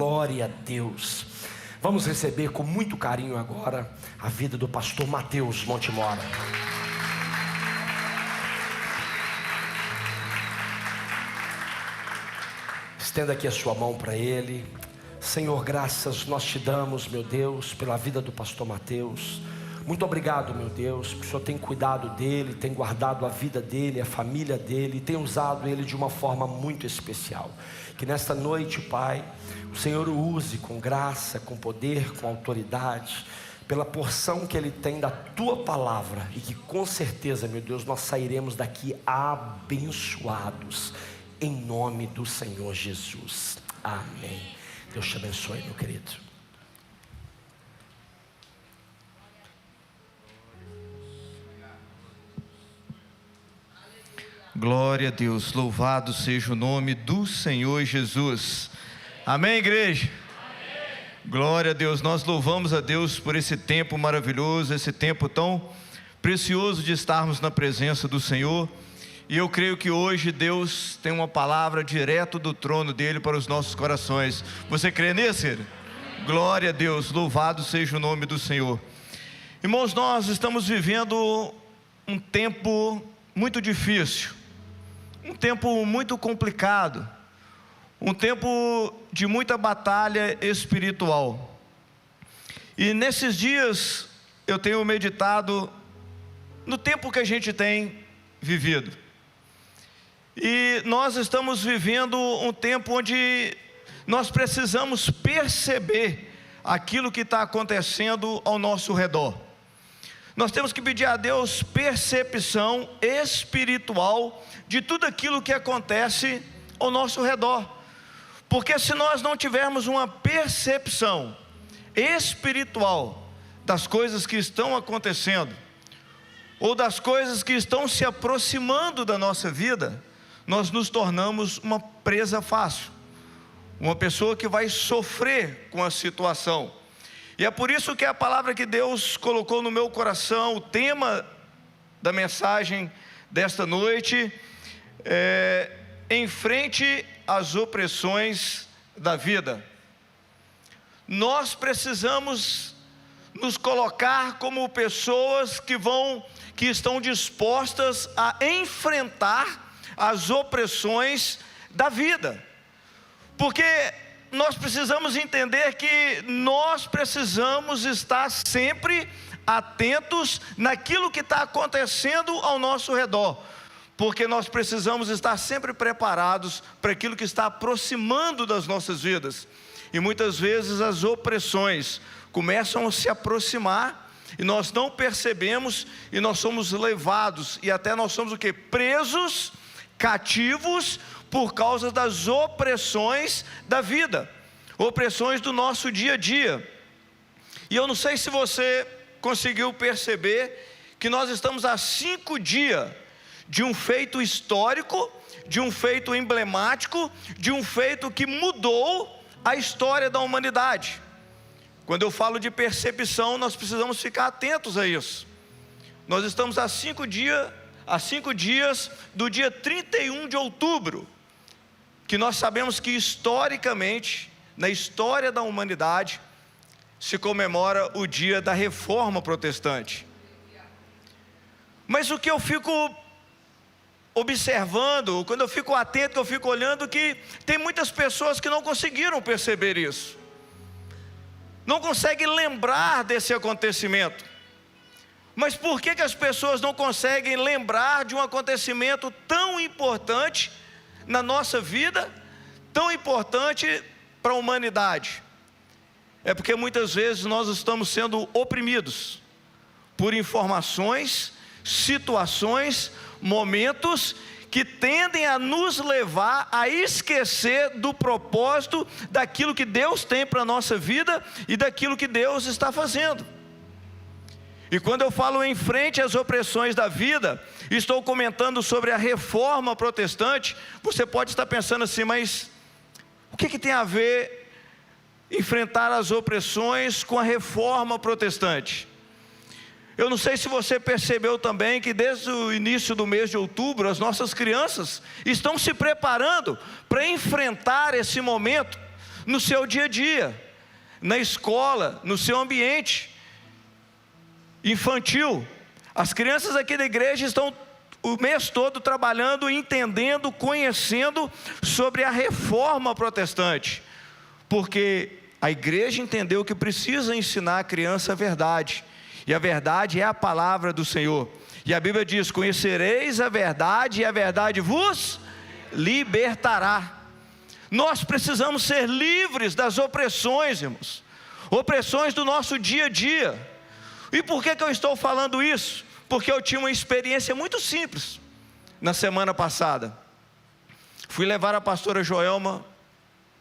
Glória a Deus. Vamos receber com muito carinho agora a vida do pastor Mateus Montemora. Estenda aqui a sua mão para ele. Senhor, graças nós te damos, meu Deus, pela vida do pastor Mateus. Muito obrigado, meu Deus, porque o Senhor tem cuidado dele, tem guardado a vida dele, a família dele, tem usado ele de uma forma muito especial. Que nesta noite, Pai, o Senhor o use com graça, com poder, com autoridade, pela porção que ele tem da tua palavra, e que com certeza, meu Deus, nós sairemos daqui abençoados, em nome do Senhor Jesus. Amém. Deus te abençoe, meu querido. Glória a Deus, louvado seja o nome do Senhor Jesus. Amém, igreja? Amém. Glória a Deus, nós louvamos a Deus por esse tempo maravilhoso, esse tempo tão precioso de estarmos na presença do Senhor. E eu creio que hoje Deus tem uma palavra direto do trono dele para os nossos corações. Você crê nisso? Glória a Deus, louvado seja o nome do Senhor. Irmãos, nós estamos vivendo um tempo muito difícil, um tempo muito complicado, um tempo de muita batalha espiritual. E nesses dias eu tenho meditado no tempo que a gente tem vivido. E nós estamos vivendo um tempo onde nós precisamos perceber aquilo que está acontecendo ao nosso redor. Nós temos que pedir a Deus percepção espiritual de tudo aquilo que acontece ao nosso redor. Porque se nós não tivermos uma percepção espiritual das coisas que estão acontecendo, ou das coisas que estão se aproximando da nossa vida, nós nos tornamos uma presa fácil, uma pessoa que vai sofrer com a situação. E é por isso que a palavra que Deus colocou no meu coração, o tema da mensagem desta noite, enfrente as opressões da vida. Nós precisamos nos colocar como pessoas que estão dispostas a enfrentar as opressões da vida, porque nós precisamos entender que nós precisamos estar sempre atentos naquilo que está acontecendo ao nosso redor, porque nós precisamos estar sempre preparados para aquilo que está aproximando das nossas vidas. E muitas vezes as opressões começam a se aproximar e nós não percebemos, e nós somos levados, e até nós somos o quê? Presos, cativos, por causa das opressões da vida, opressões do nosso dia a dia. E eu não sei se você conseguiu perceber que nós estamos há 5 dias de um feito histórico, de um feito emblemático, de um feito que mudou a história da humanidade. Quando eu falo de percepção, nós precisamos ficar atentos a isso. Nós estamos há 5 dias do dia 31 de outubro, que nós sabemos que historicamente, na história da humanidade, se comemora o dia da Reforma Protestante. Mas o que eu fico observando, quando eu fico atento, eu fico olhando, que tem muitas pessoas que não conseguiram perceber isso, não conseguem lembrar desse acontecimento. Mas por que as pessoas não conseguem lembrar de um acontecimento tão importante na nossa vida, tão importante para a humanidade? É porque muitas vezes nós estamos sendo oprimidos por informações, situações, momentos que tendem a nos levar a esquecer do propósito, daquilo que Deus tem para a nossa vida e daquilo que Deus está fazendo. E quando eu falo em frente às opressões da vida, estou comentando sobre a Reforma Protestante. Você pode estar pensando assim, mas o que tem a ver enfrentar as opressões com a Reforma Protestante? Eu não sei se você percebeu também que desde o início do mês de outubro, as nossas crianças estão se preparando para enfrentar esse momento no seu dia a dia, na escola, no seu ambiente infantil. As crianças aqui da igreja estão o mês todo trabalhando, entendendo, conhecendo sobre a reforma protestante, porque a igreja entendeu que precisa ensinar a criança a verdade, e a verdade é a palavra do Senhor. E a Bíblia diz: conhecereis a verdade, e a verdade vos libertará. Nós precisamos ser livres das opressões, irmãos, opressões do nosso dia a dia. E por que eu estou falando isso? Porque eu tinha uma experiência muito simples na semana passada. Fui levar a pastora Joelma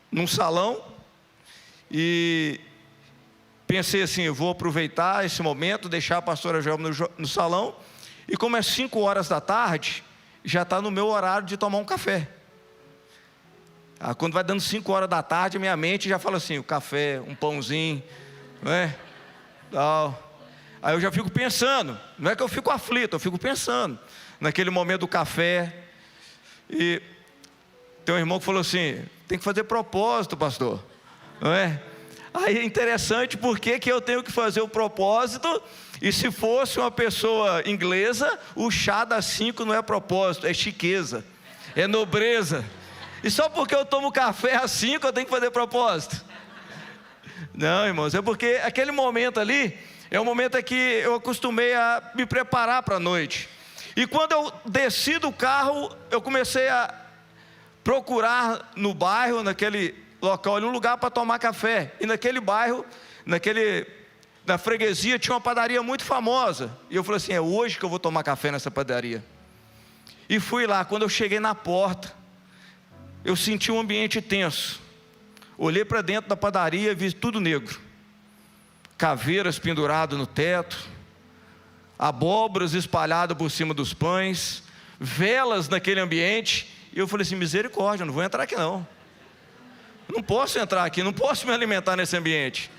num salão e pensei assim: eu vou aproveitar esse momento, deixar a pastora Joelma no salão, e como é 5 horas da tarde, já está no meu horário de tomar um café. Quando vai dando 5 horas da tarde, minha mente já fala assim: o café, um pãozinho, não é? Tal. Aí eu já fico pensando, não é que eu fico aflito, eu fico pensando naquele momento do café. E tem um irmão que falou assim: tem que fazer propósito, pastor, não é? Aí é interessante, porque que eu tenho que fazer o propósito, e se fosse uma pessoa inglesa, o chá das 5 não é propósito, é chiqueza, é nobreza. E só porque eu tomo café às 5 eu tenho que fazer propósito? Não, irmãos, é porque aquele momento ali é o momento em que eu acostumei a me preparar para a noite. E quando eu desci do carro, eu comecei a procurar no bairro, naquele local, um lugar para tomar café. E naquele bairro, na freguesia, tinha uma padaria muito famosa. E eu falei assim: é hoje que eu vou tomar café nessa padaria. E fui lá. Quando eu cheguei na porta, eu senti um ambiente tenso. Olhei para dentro da padaria e vi tudo negro. Caveiras penduradas no teto, abóboras espalhadas por cima dos pães, velas naquele ambiente. E eu falei assim: misericórdia, eu não vou entrar aqui não. Eu não posso entrar aqui, não posso me alimentar nesse ambiente.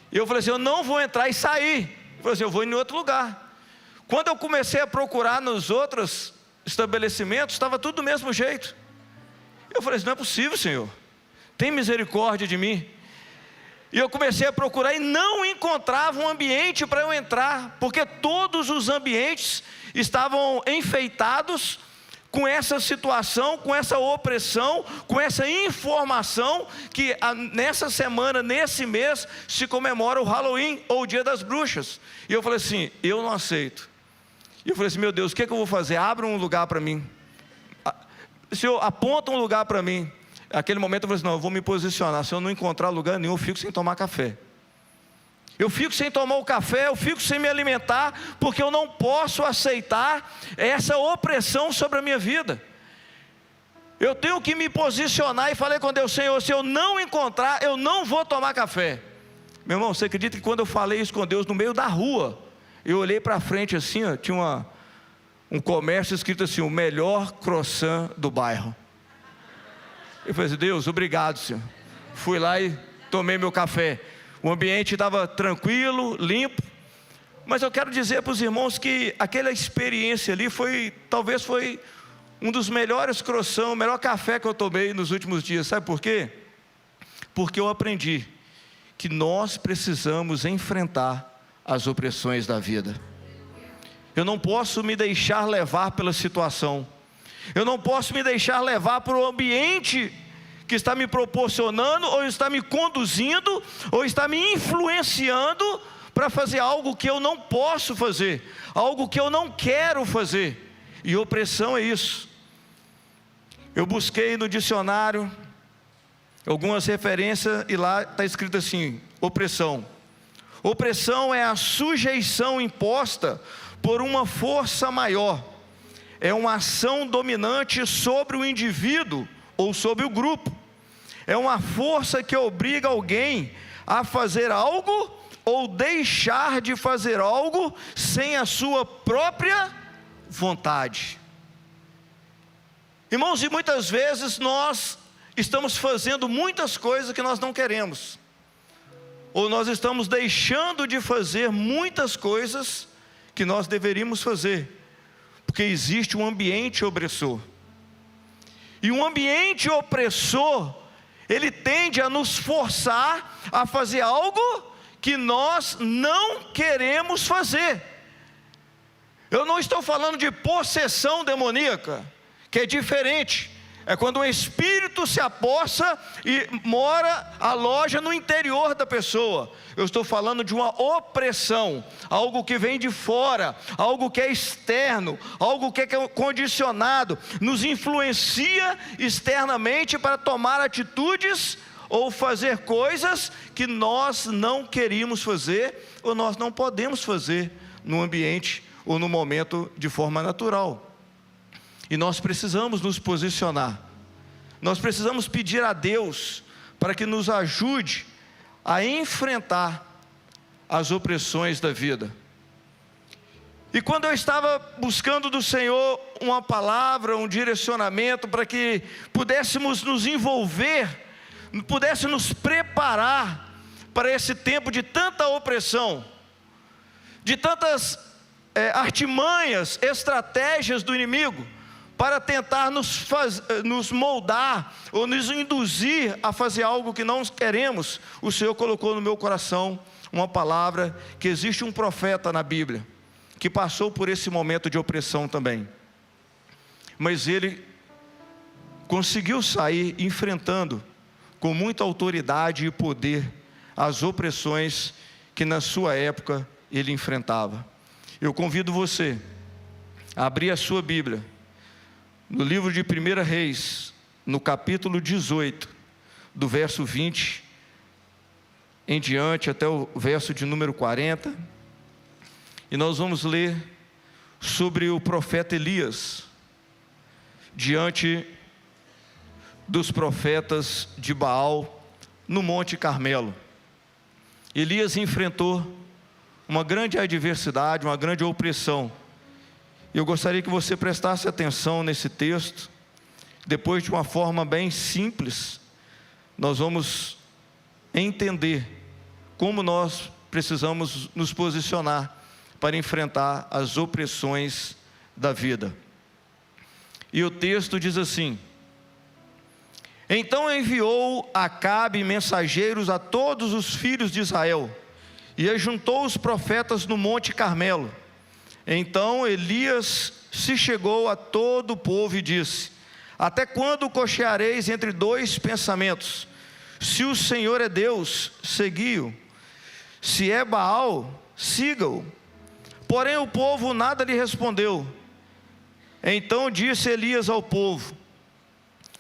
E eu falei assim: eu não vou entrar, e saí. Eu falei assim: eu vou em outro lugar. Quando eu comecei a procurar nos outros estabelecimentos, estava tudo do mesmo jeito. Eu falei assim: não é possível, Senhor, tem misericórdia de mim. E eu comecei a procurar e não encontrava um ambiente para eu entrar, porque todos os ambientes estavam enfeitados com essa situação, com essa opressão, com essa informação que nessa semana, nesse mês, se comemora o Halloween ou o Dia das Bruxas. E eu falei assim: eu não aceito. E eu falei assim: meu Deus, o que é que eu vou fazer? Abra um lugar para mim. Senhor, aponta um lugar para mim. Naquele momento eu falei assim: não, eu vou me posicionar. Se eu não encontrar lugar nenhum, eu fico sem tomar café. Eu fico sem tomar o café, eu fico sem me alimentar, porque eu não posso aceitar essa opressão sobre a minha vida. Eu tenho que me posicionar. E falei com Deus: Senhor, se eu não encontrar, eu não vou tomar café. Meu irmão, você acredita que quando eu falei isso com Deus no meio da rua, eu olhei para frente assim, ó, tinha um comércio escrito assim: o melhor croissant do bairro. Eu falei assim: Deus, obrigado, Senhor. Fui lá e tomei meu café. O ambiente estava tranquilo, limpo. Mas eu quero dizer para os irmãos que aquela experiência ali talvez foi um dos melhores croissants, o melhor café que eu tomei nos últimos dias. Sabe por quê? Porque eu aprendi que nós precisamos enfrentar as opressões da vida. Eu não posso me deixar levar pela situação. Eu não posso me deixar levar para o ambiente que está me proporcionando, ou está me conduzindo, ou está me influenciando para fazer algo que eu não posso fazer, algo que eu não quero fazer. E opressão é isso. Eu busquei no dicionário algumas referências e lá está escrito assim: opressão. Opressão é a sujeição imposta por uma força maior. É uma ação dominante sobre o indivíduo ou sobre o grupo. É uma força que obriga alguém a fazer algo ou deixar de fazer algo sem a sua própria vontade. Irmãos, e muitas vezes nós estamos fazendo muitas coisas que nós não queremos, ou nós estamos deixando de fazer muitas coisas que nós deveríamos fazer, porque existe um ambiente opressor. E um ambiente opressor, ele tende a nos forçar a fazer algo que nós não queremos fazer. Eu não estou falando de possessão demoníaca, que é diferente. É quando um espírito se apossa e aloja no interior da pessoa. Eu estou falando de uma opressão, algo que vem de fora, algo que é externo, algo que é condicionado, nos influencia externamente para tomar atitudes ou fazer coisas que nós não queríamos fazer, ou nós não podemos fazer no ambiente ou no momento de forma natural. E nós precisamos nos posicionar, nós precisamos pedir a Deus para que nos ajude a enfrentar as opressões da vida. E quando eu estava buscando do Senhor uma palavra, um direcionamento para que pudéssemos nos envolver, pudéssemos nos preparar para esse tempo de tanta opressão, de tantas artimanhas, estratégias do inimigo, para tentar nos moldar, ou nos induzir a fazer algo que não queremos, o Senhor colocou no meu coração uma palavra, que existe um profeta na Bíblia, que passou por esse momento de opressão também, mas ele conseguiu sair enfrentando, com muita autoridade e poder, as opressões que na sua época ele enfrentava. Eu convido você a abrir a sua Bíblia, no livro de 1 Reis, no capítulo 18, do verso 20 em diante até o verso de número 40, e nós vamos ler sobre o profeta Elias, diante dos profetas de Baal, no Monte Carmelo. Elias enfrentou uma grande adversidade, uma grande opressão. Eu gostaria que você prestasse atenção nesse texto. Depois, de uma forma bem simples, nós vamos entender como nós precisamos nos posicionar para enfrentar as opressões da vida. E o texto diz assim: então enviou Acabe mensageiros a todos os filhos de Israel, e ajuntou os profetas no Monte Carmelo. Então Elias se chegou a todo o povo e disse: até quando cocheareis entre dois pensamentos? Se o Senhor é Deus, segui-o; se é Baal, siga-o. Porém o povo nada lhe respondeu. Então disse Elias ao povo: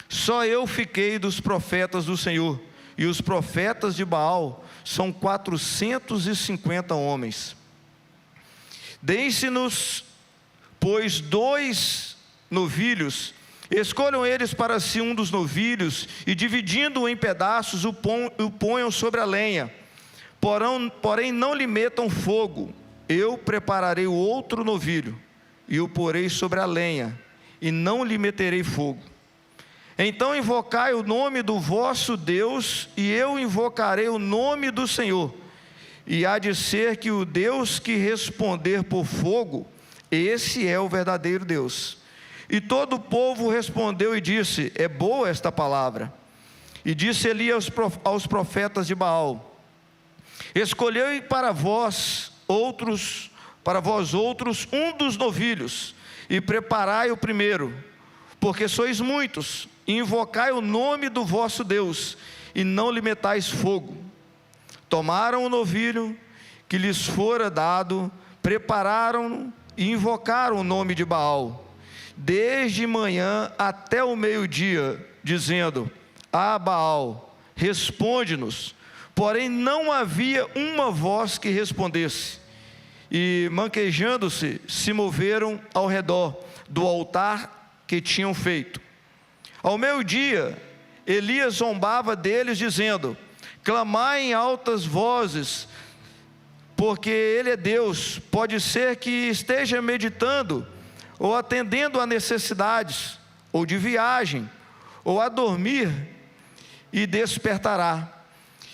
só eu fiquei dos profetas do Senhor, e os profetas de Baal são 450 homens. Deem-se-nos, pois, 2 novilhos, escolham eles para si um dos novilhos, e dividindo-o em pedaços, o ponham sobre a lenha. Porém não lhe metam fogo. Eu prepararei o outro novilho, e o porei sobre a lenha, e não lhe meterei fogo. Então invocai o nome do vosso Deus, e eu invocarei o nome do Senhor. E há de ser que o Deus que responder por fogo, esse é o verdadeiro Deus. E todo o povo respondeu e disse: é boa esta palavra. E disse Elias aos profetas de Baal: escolhei para vós outros um dos novilhos, e preparai o primeiro, porque sois muitos, e invocai o nome do vosso Deus, e não lhe metais fogo. Tomaram o novilho que lhes fora dado, prepararam-no e invocaram o nome de Baal, desde manhã até o meio-dia, dizendo: ah, Baal, responde-nos. Porém não havia uma voz que respondesse. E manquejando-se, se moveram ao redor do altar que tinham feito. Ao meio-dia, Elias zombava deles, dizendo: clamai em altas vozes, porque Ele é Deus. Pode ser que esteja meditando, ou atendendo a necessidades, ou de viagem, ou a dormir, e despertará.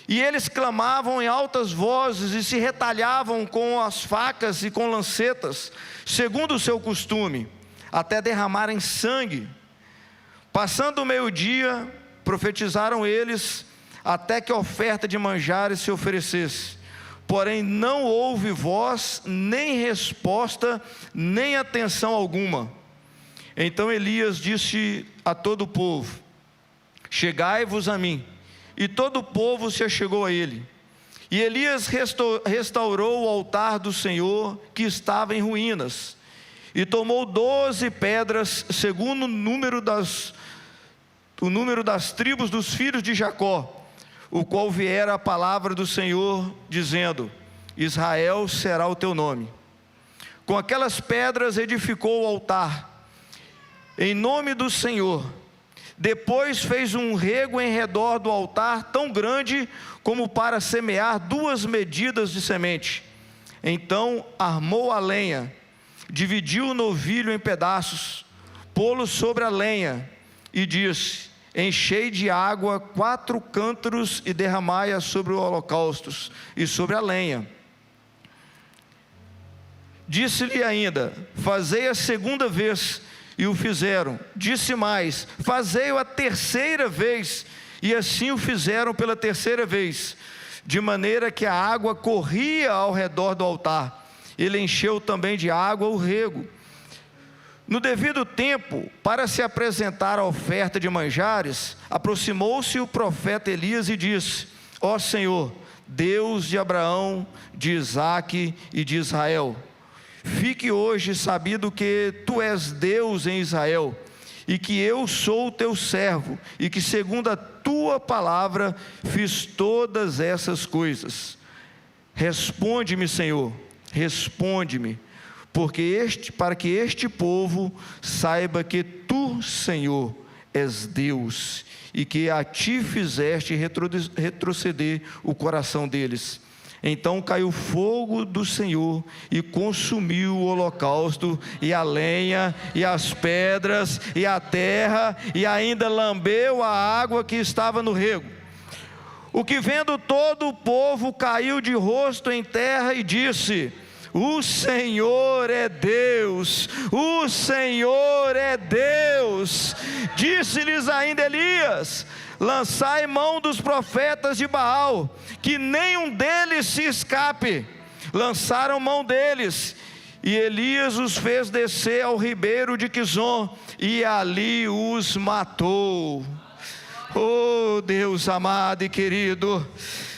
E eles clamavam em altas vozes, e se retalhavam com as facas e com lancetas, segundo o seu costume, até derramarem sangue. Passando o meio-dia, profetizaram eles até que a oferta de manjares se oferecesse. Porém não houve voz, nem resposta, nem atenção alguma. Então Elias disse a todo o povo: chegai-vos a mim. E todo o povo se achegou a ele. E Elias restaurou o altar do Senhor, que estava em ruínas, e tomou 12 pedras, segundo o número das tribos dos filhos de Jacó, o qual viera a palavra do Senhor, dizendo: Israel será o teu nome. Com aquelas pedras edificou o altar, em nome do Senhor. Depois fez um rego em redor do altar, tão grande como para semear 2 medidas de semente. Então armou a lenha, dividiu o novilho em pedaços, pô-lo sobre a lenha, e disse: enchei de água 4 cântaros e derramai-a sobre os holocaustos e sobre a lenha. Disse-lhe ainda: fazei a segunda vez, e o fizeram. Disse mais: fazei-o a terceira vez, e assim o fizeram pela terceira vez, de maneira que a água corria ao redor do altar. Ele encheu também de água o rego. No devido tempo, para se apresentar a oferta de manjares, aproximou-se o profeta Elias e disse: ó Senhor, Deus de Abraão, de Isaque e de Israel, fique hoje sabido que tu és Deus em Israel, e que eu sou o teu servo, e que segundo a tua palavra fiz todas essas coisas. Responde-me, Senhor, responde-me, para que este povo saiba que tu, Senhor, és Deus, e que a ti fizeste retroceder o coração deles. Então caiu fogo do Senhor e consumiu o holocausto, e a lenha, e as pedras, e a terra, e ainda lambeu a água que estava no rego. O que vendo todo o povo caiu de rosto em terra e disse: o Senhor é Deus, o Senhor é Deus. Disse-lhes ainda Elias: lançai mão dos profetas de Baal, que nenhum deles se escape. Lançaram mão deles, e Elias os fez descer ao ribeiro de Quizon, e ali os matou. Oh Deus amado e querido,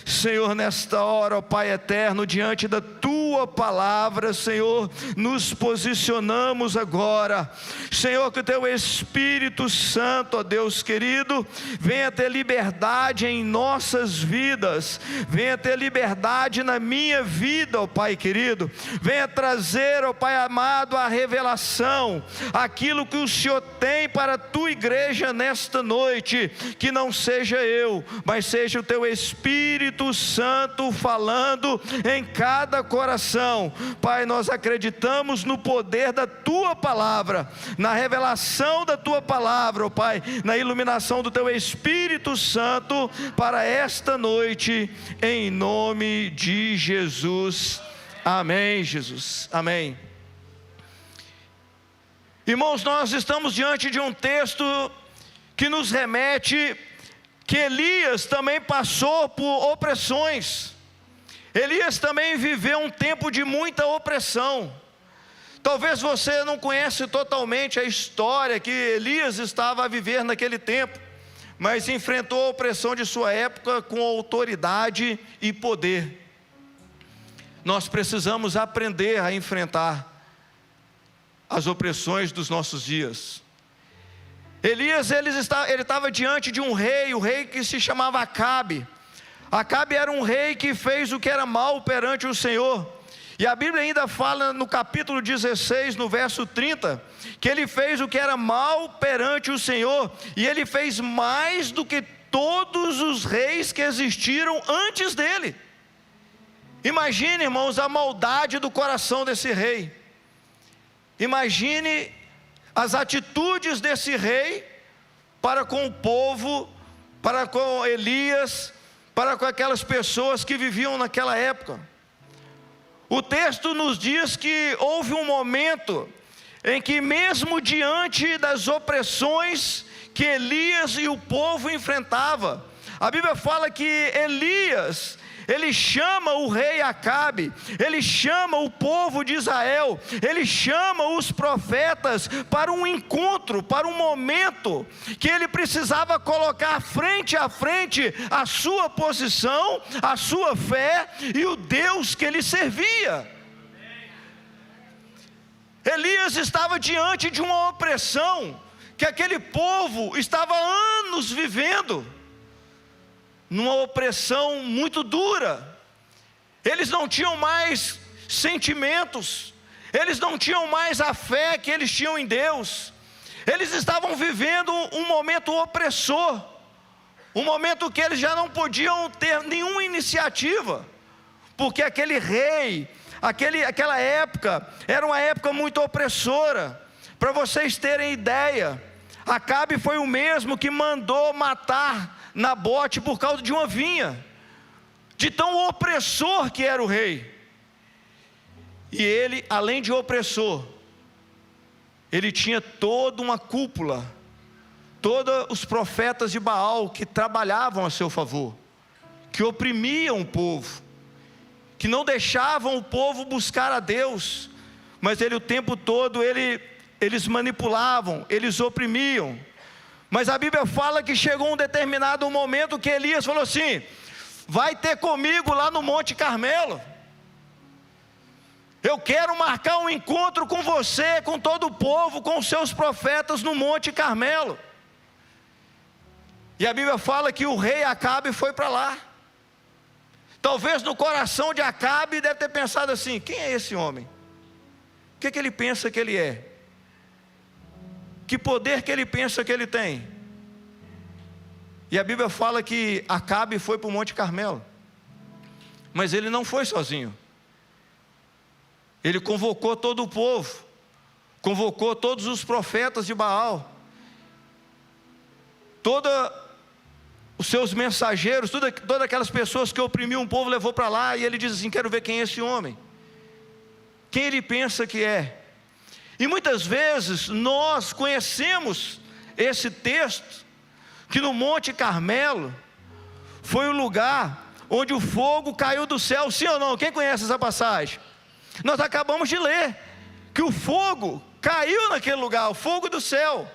Senhor, nesta hora, ó Pai eterno, diante da tua palavra, Senhor, nos posicionamos agora, Senhor, que o teu Espírito Santo, ó Deus querido, venha ter liberdade em nossas vidas, venha ter liberdade na minha vida, ó Pai querido, venha trazer, ó Pai amado, a revelação, aquilo que o Senhor tem para a tua igreja nesta noite, que não seja eu, mas seja o teu Espírito Santo falando em cada coração. Pai, nós acreditamos no poder da tua palavra, na revelação da tua palavra, ó Pai, na iluminação do teu Espírito Santo para esta noite, em nome de Jesus. Amém, Jesus, amém. Irmãos, nós estamos diante de um texto que nos remete que Elias também passou por opressões. Elias também viveu um tempo de muita opressão. Talvez você não conhece totalmente a história que Elias estava a viver naquele tempo, mas enfrentou a opressão de sua época com autoridade e poder. Nós precisamos aprender a enfrentar as opressões dos nossos dias. Elias, ele estava diante de um rei, o rei que se chamava Acabe. Acabe era um rei que fez o que era mal perante o Senhor. E a Bíblia ainda fala no capítulo 16, no verso 30, que ele fez o que era mal perante o Senhor, e ele fez mais do que todos os reis que existiram antes dele. Imagine, irmãos, a maldade do coração desse rei. Imagine as atitudes desse rei para com o povo, para com Elias, para com aquelas pessoas que viviam naquela época. O texto nos diz que houve um momento em que, mesmo diante das opressões que Elias e o povo enfrentavam. A Bíblia fala que Elias, ele chama o rei Acabe, ele chama o povo de Israel, ele chama os profetas para um encontro, para um momento que ele precisava colocar frente a frente a sua posição, a sua fé e o Deus que ele servia. Elias estava diante de uma opressão que aquele povo estava há anos vivendo, numa opressão muito dura. Eles não tinham mais sentimentos, eles não tinham mais a fé que eles tinham em Deus. Eles estavam vivendo um momento opressor, um momento que eles já não podiam ter nenhuma iniciativa, porque aquele rei, aquela época, era uma época muito opressora. Para vocês terem ideia, Acabe foi o mesmo que mandou matar Nabote por causa de uma vinha, de tão opressor que era o rei. E ele, além de opressor, ele tinha toda uma cúpula, todos os profetas de Baal que trabalhavam a seu favor, que oprimiam o povo, que não deixavam o povo buscar a Deus, mas ele o tempo todo, eles manipulavam, eles oprimiam. Mas a Bíblia fala que chegou um determinado momento que Elias falou assim: vai ter comigo lá no Monte Carmelo, eu quero marcar um encontro com você, com todo o povo, com os seus profetas no Monte Carmelo. E a Bíblia fala que o rei Acabe foi para lá. Talvez no coração de Acabe deve ter pensado assim: quem é esse homem? O que ele pensa que ele é? Que poder que ele pensa que ele tem? E a Bíblia fala que Acabe foi para o Monte Carmelo, mas ele não foi sozinho. Ele convocou todo o povo, convocou todos os profetas de Baal, todos os seus mensageiros, todas aquelas pessoas que oprimiam o povo, levou para lá. E ele diz assim: quero ver quem é esse homem, quem ele pensa que é. E muitas vezes nós conhecemos esse texto, que no Monte Carmelo foi o lugar onde o fogo caiu do céu, sim ou não? Quem conhece essa passagem? Nós acabamos de ler que o fogo caiu naquele lugar, o fogo do céu.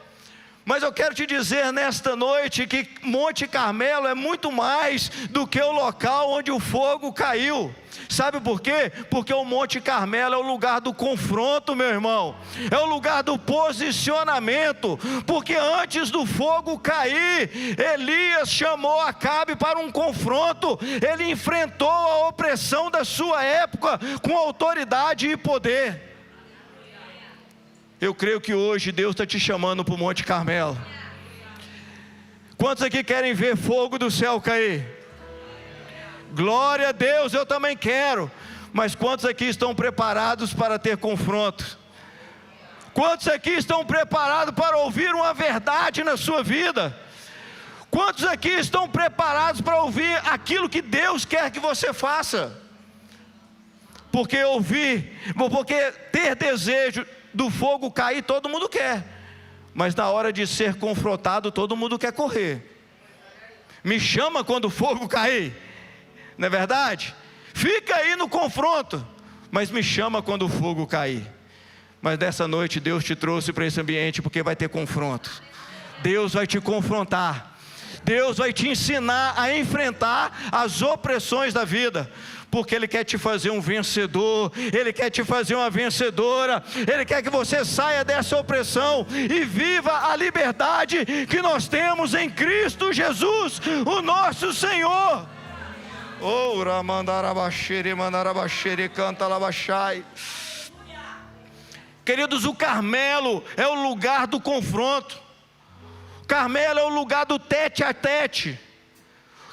Mas eu quero te dizer nesta noite que Monte Carmelo é muito mais do que o local onde o fogo caiu. Sabe por quê? Porque o Monte Carmelo é o lugar do confronto, meu irmão, é o lugar do posicionamento. Porque antes do fogo cair, Elias chamou Acabe para um confronto. Ele enfrentou a opressão da sua época com autoridade e poder. Eu creio que hoje Deus está te chamando para o Monte Carmelo. Quantos aqui querem ver fogo do céu cair? Glória a Deus, eu também quero. Mas quantos aqui estão preparados para ter confronto? Quantos aqui estão preparados para ouvir uma verdade na sua vida? Quantos aqui estão preparados para ouvir aquilo que Deus quer que você faça? Porque ter desejo do fogo cair, todo mundo quer, mas na hora de ser confrontado, todo mundo quer correr. Me chama quando o fogo cair, não é verdade? Fica aí no confronto, mas me chama quando o fogo cair. Mas dessa noite Deus te trouxe para esse ambiente porque vai ter confronto. Deus vai te confrontar, Deus vai te ensinar a enfrentar as opressões da vida, porque Ele quer te fazer um vencedor, Ele quer te fazer uma vencedora, Ele quer que você saia dessa opressão e viva a liberdade que nós temos em Cristo Jesus, o nosso Senhor. Queridos, o Carmelo é o lugar do confronto, Carmelo é o lugar do tete a tete,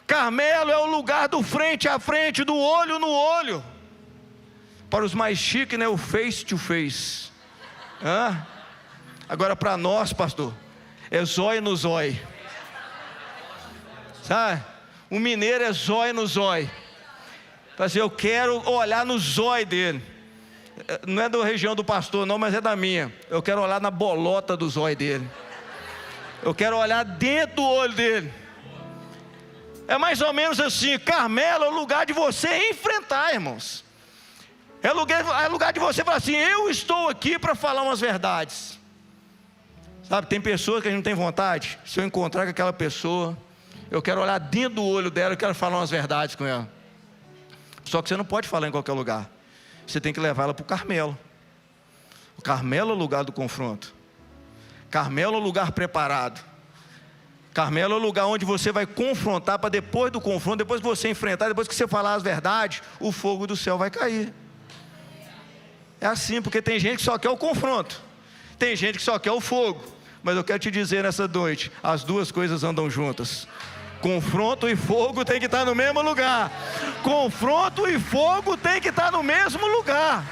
Carmelo é o lugar do frente a frente, do olho no olho. Para os mais chiques, né, o face to face. Agora para nós, pastor, é zóio no zóio. Sabe? O mineiro é zóio no zóio. Assim, eu quero olhar no zóio dele. Não é da região do pastor não, mas é da minha. Eu quero olhar na bolota do zóio dele. Eu quero olhar dentro do olho dele. É mais ou menos assim: Carmelo é o lugar de você enfrentar, irmãos. É lugar de você falar assim: eu estou aqui para falar umas verdades. Sabe, tem pessoas que a gente não tem vontade. Se eu encontrar com aquela pessoa, eu quero olhar dentro do olho dela, eu quero falar umas verdades com ela. Só que você não pode falar em qualquer lugar. Você tem que levar ela para o Carmelo. O Carmelo é o lugar do confronto. Carmelo é o lugar preparado. Carmelo é o lugar onde você vai confrontar, para depois do confronto, depois que você enfrentar, depois que você falar as verdades, o fogo do céu vai cair. É assim, porque tem gente que só quer o confronto, tem gente que só quer o fogo. Mas eu quero te dizer nessa noite, as duas coisas andam juntas. Confronto e fogo tem que estar no mesmo lugar. Confronto e fogo tem que estar no mesmo lugar.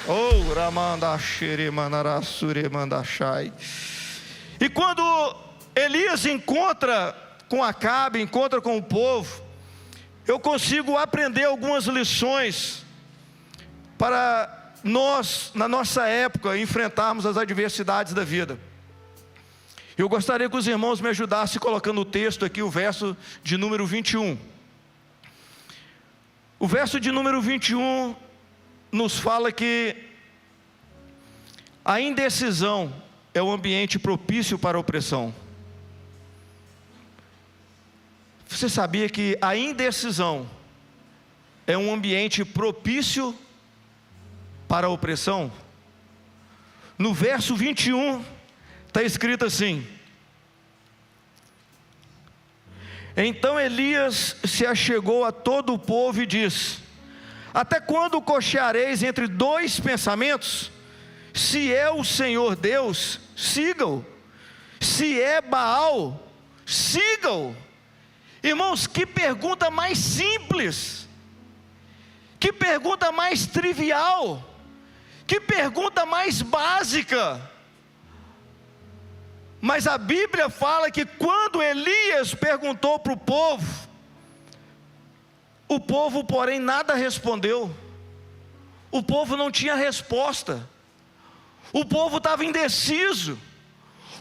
Oh, Ramandachiri Manarasuri Mandachai. E quando Elias encontra com Acabe, encontra com o povo, eu consigo aprender algumas lições para nós, na nossa época, enfrentarmos as adversidades da vida. Eu gostaria que os irmãos me ajudassem colocando o texto aqui, o verso de número 21. O verso de número 21 nos fala que a indecisão é um ambiente propício para a opressão. Você sabia que a indecisão é um ambiente propício para a opressão? No verso 21 está escrito assim: então Elias se achegou a todo o povo e disse: até quando cocheareis entre dois pensamentos? Se é o Senhor Deus, siga-o. Se é Baal, siga-o. Irmãos, que pergunta mais simples, que pergunta mais trivial, que pergunta mais básica. Mas a Bíblia fala que quando Elias perguntou para o povo, porém, nada respondeu. O povo não tinha resposta. O povo estava indeciso.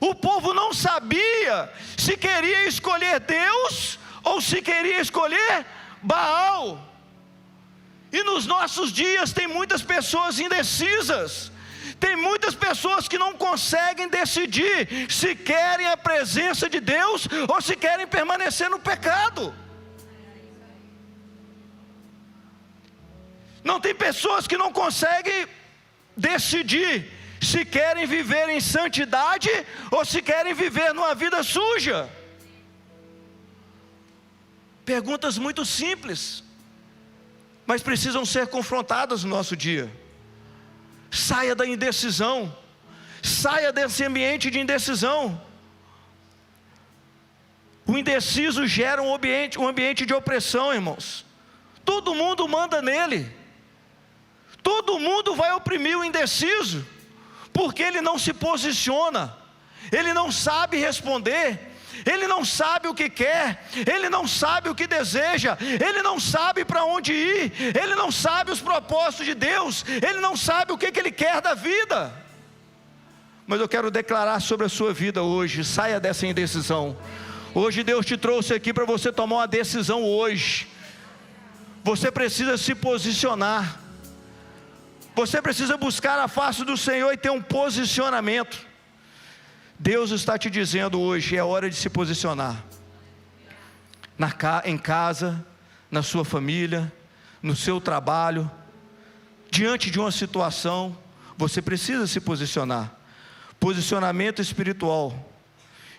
O povo não sabia se queria escolher Deus ou se queria escolher Baal. E nos nossos dias tem muitas pessoas indecisas. Tem muitas pessoas que não conseguem decidir se querem a presença de Deus ou se querem permanecer no pecado. Não tem pessoas que não conseguem decidir se querem viver em santidade ou se querem viver numa vida suja. Perguntas muito simples, mas precisam ser confrontadas no nosso dia. Saia da indecisão, saia desse ambiente de indecisão. O indeciso gera um ambiente de opressão, irmãos. Todo mundo manda nele, todo mundo vai oprimir o indeciso, porque ele não se posiciona, ele não sabe responder, ele não sabe o que quer, ele não sabe o que deseja, ele não sabe para onde ir, ele não sabe os propósitos de Deus, ele não sabe o que ele quer da vida. Mas eu quero declarar sobre a sua vida hoje: saia dessa indecisão. Hoje Deus te trouxe aqui para você tomar uma decisão hoje. Você precisa se posicionar. Você precisa buscar a face do Senhor e ter um posicionamento. Deus está te dizendo hoje: é hora de se posicionar. Em casa, na sua família, no seu trabalho, diante de uma situação, você precisa se posicionar. Posicionamento espiritual.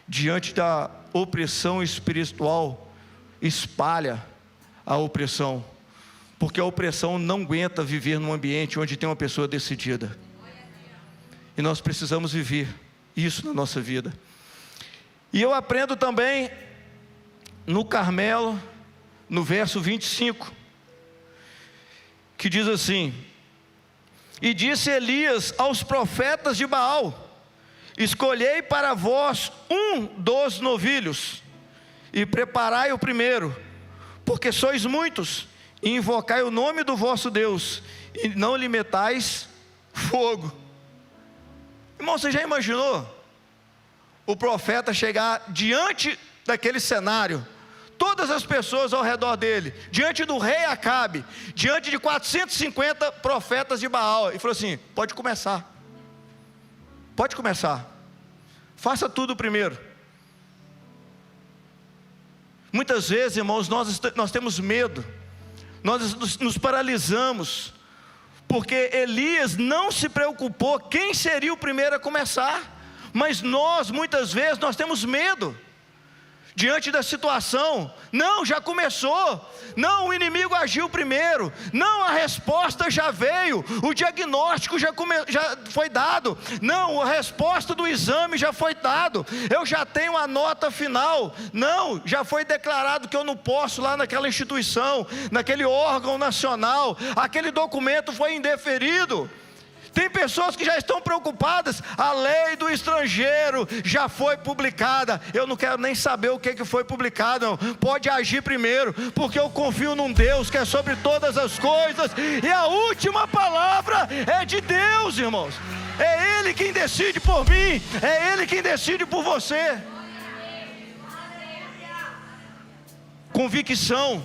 Diante da opressão espiritual, espalha a opressão. Porque a opressão não aguenta viver num ambiente onde tem uma pessoa decidida. E nós precisamos viver isso na nossa vida. E eu aprendo também no Carmelo, no verso 25, que diz assim: e disse Elias aos profetas de Baal: escolhei para vós um dos novilhos, e preparai o primeiro, porque sois muitos, e invocai o nome do vosso Deus, e não lhe metais fogo. Irmão, você já imaginou o profeta chegar diante daquele cenário, todas as pessoas ao redor dele, diante do rei Acabe, diante de 450 profetas de Baal, e falou assim: pode começar, faça tudo primeiro. Muitas vezes, irmãos, nós temos medo, nós nos paralisamos, porque Elias não se preocupou quem seria o primeiro a começar, mas muitas vezes, nós temos medo, diante da situação. Não, já começou. Não, o inimigo agiu primeiro. Não, a resposta já veio. O diagnóstico já foi dado. Não, a resposta do exame já foi dado. Eu já tenho a nota final. Não, já foi declarado que eu não posso lá naquela instituição, naquele órgão nacional. Aquele documento foi indeferido. Tem pessoas que já estão preocupadas. A lei do estrangeiro já foi publicada. Eu não quero nem saber o que foi publicado, não. Pode agir primeiro, porque eu confio num Deus que é sobre todas as coisas, e a última palavra é de Deus, irmãos. É Ele quem decide por mim, é Ele quem decide por você. Convicção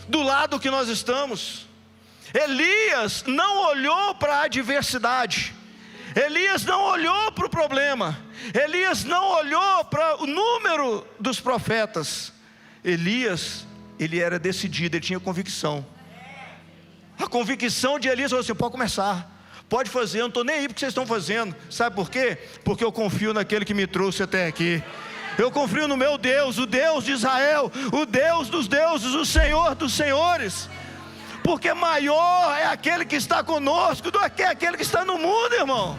do lado que nós estamos. Elias não olhou para a adversidade, Elias não olhou para o problema, Elias não olhou para o número dos profetas. Elias, ele era decidido, ele tinha convicção. A convicção de Elias falou assim: pode começar, pode fazer, eu não estou nem aí porque vocês estão fazendo. Sabe por quê? Porque eu confio naquele que me trouxe até aqui. Eu confio no meu Deus, o Deus de Israel, o Deus dos deuses, o Senhor dos senhores. Porque maior é aquele que está conosco do que aquele que está no mundo, irmão.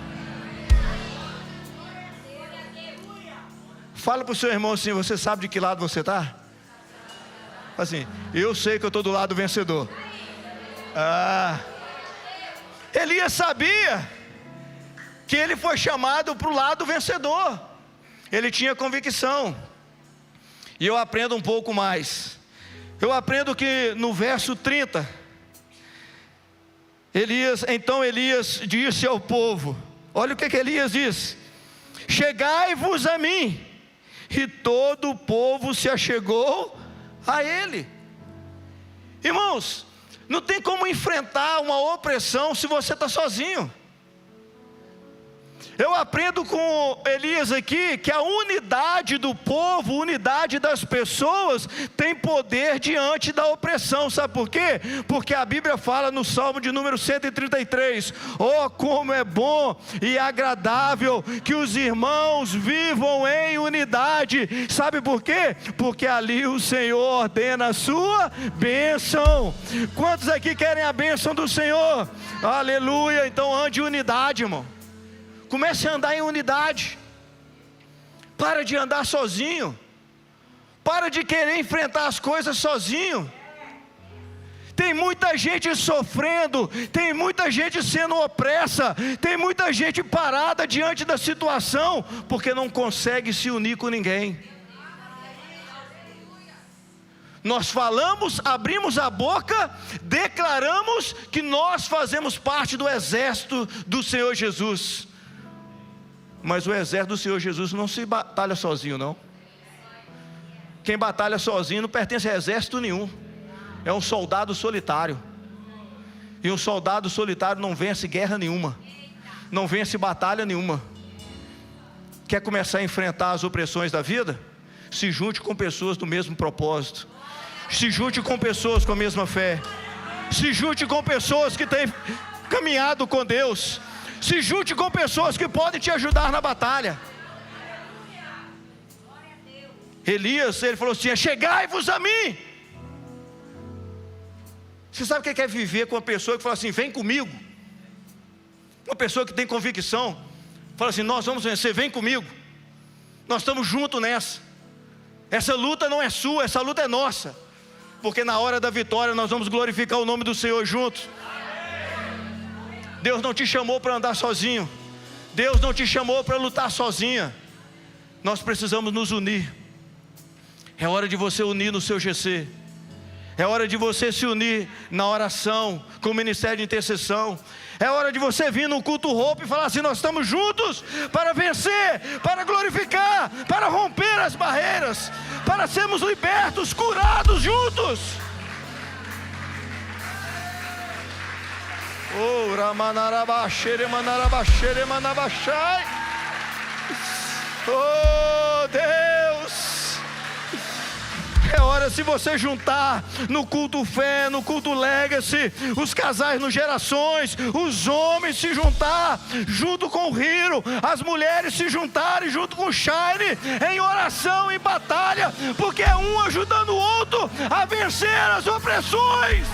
Fala para o seu irmão assim: você sabe de que lado você está? Assim, eu sei que eu estou do lado vencedor. Elias sabia que ele foi chamado para o lado vencedor. Ele tinha convicção. E eu aprendo um pouco mais. Eu aprendo que no verso 30, então Elias disse ao povo, olha o que Elias disse: chegai-vos a mim. E todo o povo se achegou a ele. Irmãos, não tem como enfrentar uma opressão se você está sozinho. Eu aprendo com Elias aqui que a unidade do povo, unidade das pessoas, tem poder diante da opressão. Sabe por quê? Porque a Bíblia fala no Salmo de número 133: oh, como é bom e agradável que os irmãos vivam em unidade. Sabe por quê? Porque ali o Senhor ordena a sua bênção. Quantos aqui querem a bênção do Senhor? Aleluia. Então ande em unidade, irmão. Comece a andar em unidade. Para de andar sozinho. Para de querer enfrentar as coisas sozinho. Tem muita gente sofrendo, tem muita gente sendo opressa, tem muita gente parada diante da situação, porque não consegue se unir com ninguém. Nós falamos, abrimos a boca, declaramos que nós fazemos parte do exército do Senhor Jesus. Mas o exército do Senhor Jesus não se batalha sozinho, não. Quem batalha sozinho não pertence a exército nenhum. É um soldado solitário. E um soldado solitário não vence guerra nenhuma, não vence batalha nenhuma. Quer começar a enfrentar as opressões da vida? Se junte com pessoas do mesmo propósito. Se junte com pessoas com a mesma fé. Se junte com pessoas que têm caminhado com Deus. Se junte com pessoas que podem te ajudar na batalha. Elias, ele falou assim: chegai-vos a mim. Você sabe o que é viver com uma pessoa que fala assim: vem comigo? Uma pessoa que tem convicção, fala assim: nós vamos vencer, vem comigo. Nós estamos juntos nessa. Essa luta não é sua, essa luta é nossa. Porque na hora da vitória nós vamos glorificar o nome do Senhor juntos. Deus não te chamou para andar sozinho. Deus não te chamou para lutar sozinha. Nós precisamos nos unir. É hora de você unir no seu GC. É hora de você se unir na oração, com o ministério de intercessão. É hora de você vir no culto Hope e falar assim: nós estamos juntos para vencer, para glorificar, para romper as barreiras, para sermos libertos, curados juntos. Oh, Ramanarabaxere, Manarabaxere, Manabaxai. Oh, Deus. É hora se você juntar no culto fé, no culto legacy, os casais no gerações, os homens se juntar junto com o Hiro, as mulheres se juntarem junto com o Shine, em oração, em batalha, porque é um ajudando o outro a vencer as opressões.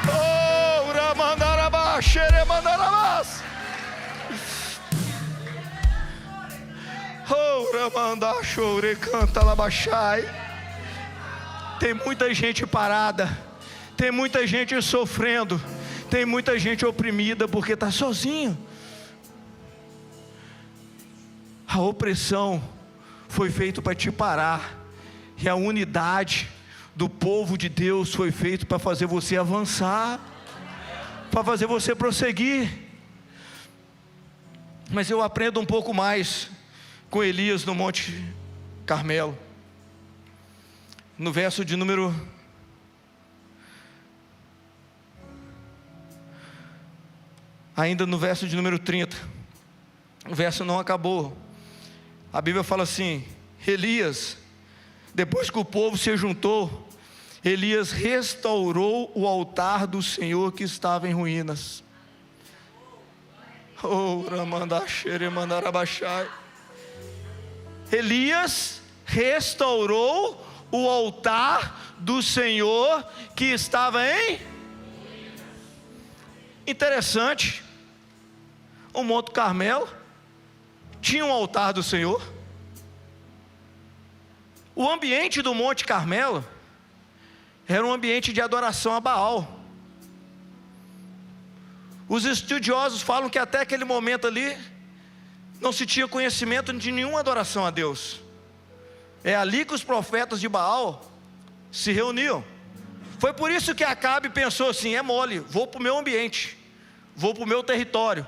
Oh, Ramandarabá, Xeremandarabás. Oh, Ramandá, Chore, canta, Labaxai. Tem muita gente parada, tem muita gente sofrendo, tem muita gente oprimida porque está sozinho. A opressão foi feita para te parar, e a unidade do povo de Deus foi feita para fazer você avançar, para fazer você prosseguir. Mas eu aprendo um pouco mais com Elias no Monte Carmelo. No verso de número 30, o verso não acabou. A Bíblia fala assim: Elias, depois que o povo se juntou, Elias restaurou o altar do Senhor que estava em ruínas. Oh, Ramandaxere, Mandarabachai. Elias restaurou o altar do Senhor que estava em... Interessante, o Monte Carmelo tinha um altar do Senhor. O ambiente do Monte Carmelo era um ambiente de adoração a Baal. Os estudiosos falam que até aquele momento ali não se tinha conhecimento de nenhuma adoração a Deus. É ali que os profetas de Baal se reuniam. Foi por isso que Acabe pensou assim: é mole, vou para o meu ambiente, vou para o meu território,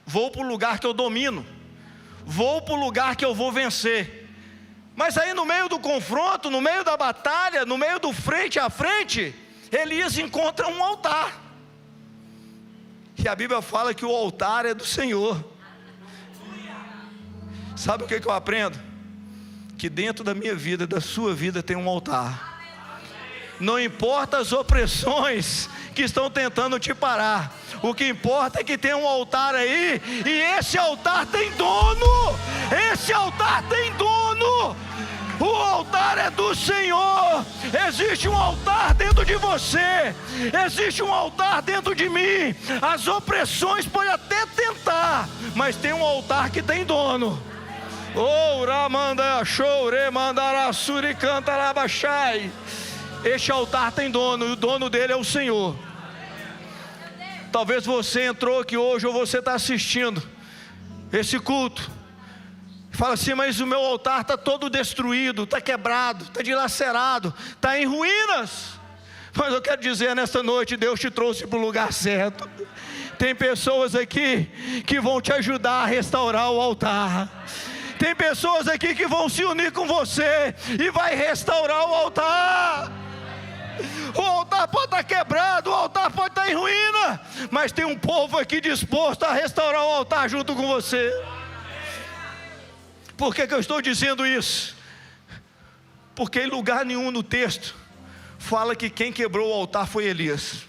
vou para o lugar que eu domino, vou para o lugar que eu vou vencer. Mas aí no meio do confronto, no meio da batalha, no meio do frente a frente, Elias encontra um altar. E a Bíblia fala que o altar é do Senhor. Sabe o que eu aprendo? Que dentro da minha vida, da sua vida, tem um altar. Não importa as opressões que estão tentando te parar, o que importa é que tem um altar aí, e esse altar tem dono. Esse altar tem dono. O altar é do Senhor. Existe um altar dentro de você, existe um altar dentro de mim. As opressões podem até tentar, mas tem um altar que tem dono. Oh, Ramanda, Chore, Mandara, Suri, canta, Labachai. Este altar tem dono, e o dono dele é o Senhor. Talvez você entrou aqui hoje, ou você está assistindo esse culto, fala assim: mas o meu altar está todo destruído, está quebrado, está dilacerado, está em ruínas. Mas eu quero dizer nesta noite, Deus te trouxe para o lugar certo. Tem pessoas aqui que vão te ajudar a restaurar o altar. Tem pessoas aqui que vão se unir com você e vai restaurar o altar. O altar pode estar quebrado, o altar pode estar em ruína, mas tem um povo aqui disposto a restaurar o altar junto com você. Por que eu estou dizendo isso? Porque em lugar nenhum no texto fala que quem quebrou o altar foi Elias.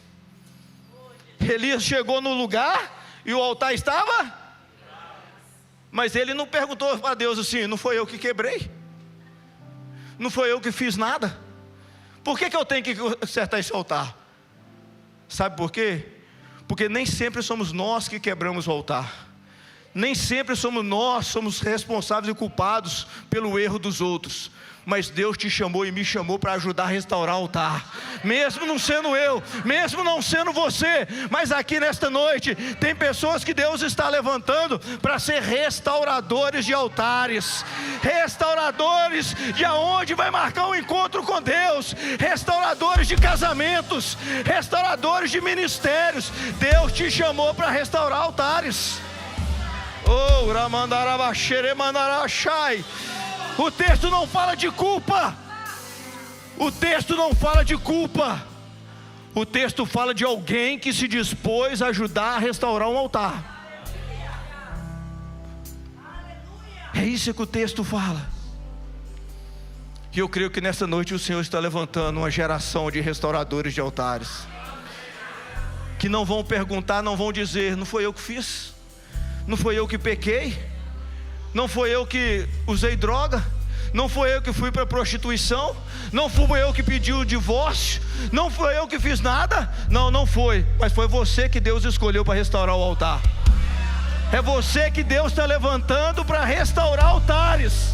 Elias chegou no lugar e o altar estava... Mas ele não perguntou para Deus assim: não foi eu que quebrei? Não foi eu que fiz nada? Por que eu tenho que consertar esse altar? Sabe por quê? Porque nem sempre somos nós que quebramos o altar. Nem sempre somos responsáveis e culpados pelo erro dos outros. Mas Deus te chamou e me chamou para ajudar a restaurar o altar. Mesmo não sendo eu, mesmo não sendo você, mas aqui nesta noite tem pessoas que Deus está levantando para ser restauradores de altares, restauradores de aonde vai marcar um encontro com Deus, restauradores de casamentos, restauradores de ministérios. Deus te chamou para restaurar altares. Oh, Ramandarabashere Mandarachai. O texto não fala de culpa. O texto não fala de culpa. O texto fala de alguém que se dispôs a ajudar a restaurar um altar. É isso que o texto fala. E eu creio que nessa noite o Senhor está levantando uma geração de restauradores de altares, que não vão perguntar, não vão dizer: não foi eu que fiz, não foi eu que pequei, não foi eu que usei droga, não foi eu que fui para prostituição, não fui eu que pedi o divórcio, não foi eu que fiz nada. Não foi, mas foi você que Deus escolheu para restaurar o altar. É você que Deus está levantando para restaurar altares.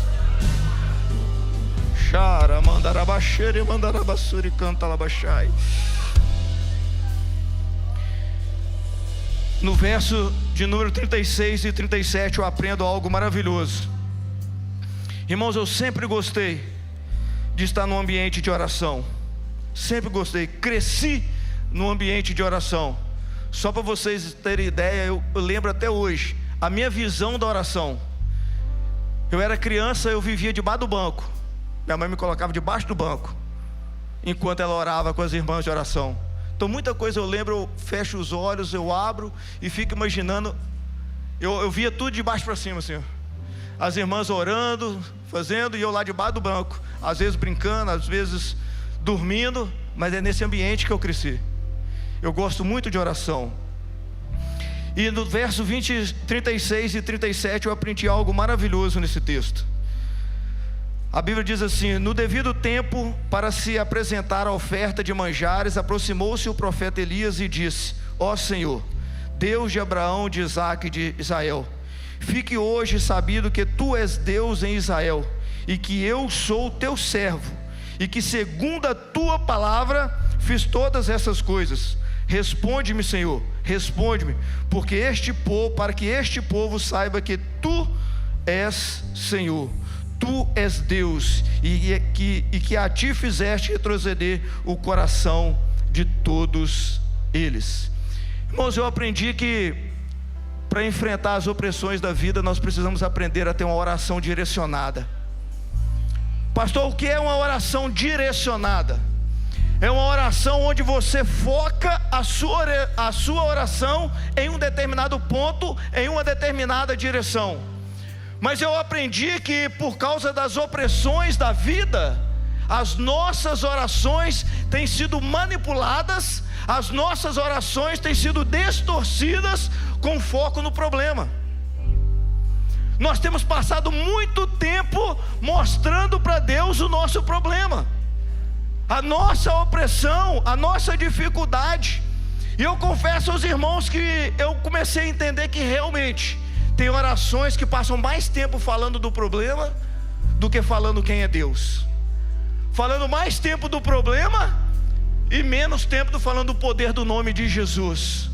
Chara mandarabashere mandarabasuri canta labachai. No verso de número 36 e 37 eu aprendo algo maravilhoso. Irmãos, eu sempre gostei de estar num ambiente de oração. Sempre gostei, cresci no ambiente de oração. Só para vocês terem ideia, eu lembro até hoje a minha visão da oração. Eu era criança, eu vivia debaixo do banco. Minha mãe me colocava debaixo do banco enquanto ela orava com as irmãs de oração. Então muita coisa eu lembro, eu fecho os olhos, eu abro e fico imaginando. Eu via tudo de baixo para cima assim, as irmãs orando, fazendo, e eu lá debaixo do banco, às vezes brincando, às vezes dormindo, mas é nesse ambiente que eu cresci. Eu gosto muito de oração. E no verso 36 e 37 eu aprendi algo maravilhoso nesse texto. A Bíblia diz assim: no devido tempo, para se apresentar a oferta de manjares, aproximou-se o profeta Elias e disse: ó Senhor, Deus de Abraão, de Isaque e de Israel, fique hoje sabido que tu és Deus em Israel, e que eu sou teu servo, e que segundo a tua palavra fiz todas essas coisas. Responde-me, Senhor, responde-me, para que este povo saiba que tu és Senhor, tu és Deus, e que a ti fizeste retroceder o coração de todos eles. Irmãos, eu aprendi que para enfrentar as opressões da vida, nós precisamos aprender a ter uma oração direcionada. Pastor, o que é uma oração direcionada? É uma oração onde você foca a sua oração em um determinado ponto, em uma determinada direção. Mas eu aprendi que por causa das opressões da vida, as nossas orações têm sido manipuladas, as nossas orações têm sido distorcidas com foco no problema. Nós temos passado muito tempo mostrando para Deus o nosso problema, a nossa opressão, a nossa dificuldade. E eu confesso aos irmãos que eu comecei a entender que realmente tem orações que passam mais tempo falando do problema do que falando quem é Deus, falando mais tempo do problema e menos tempo falando do poder do nome de Jesus,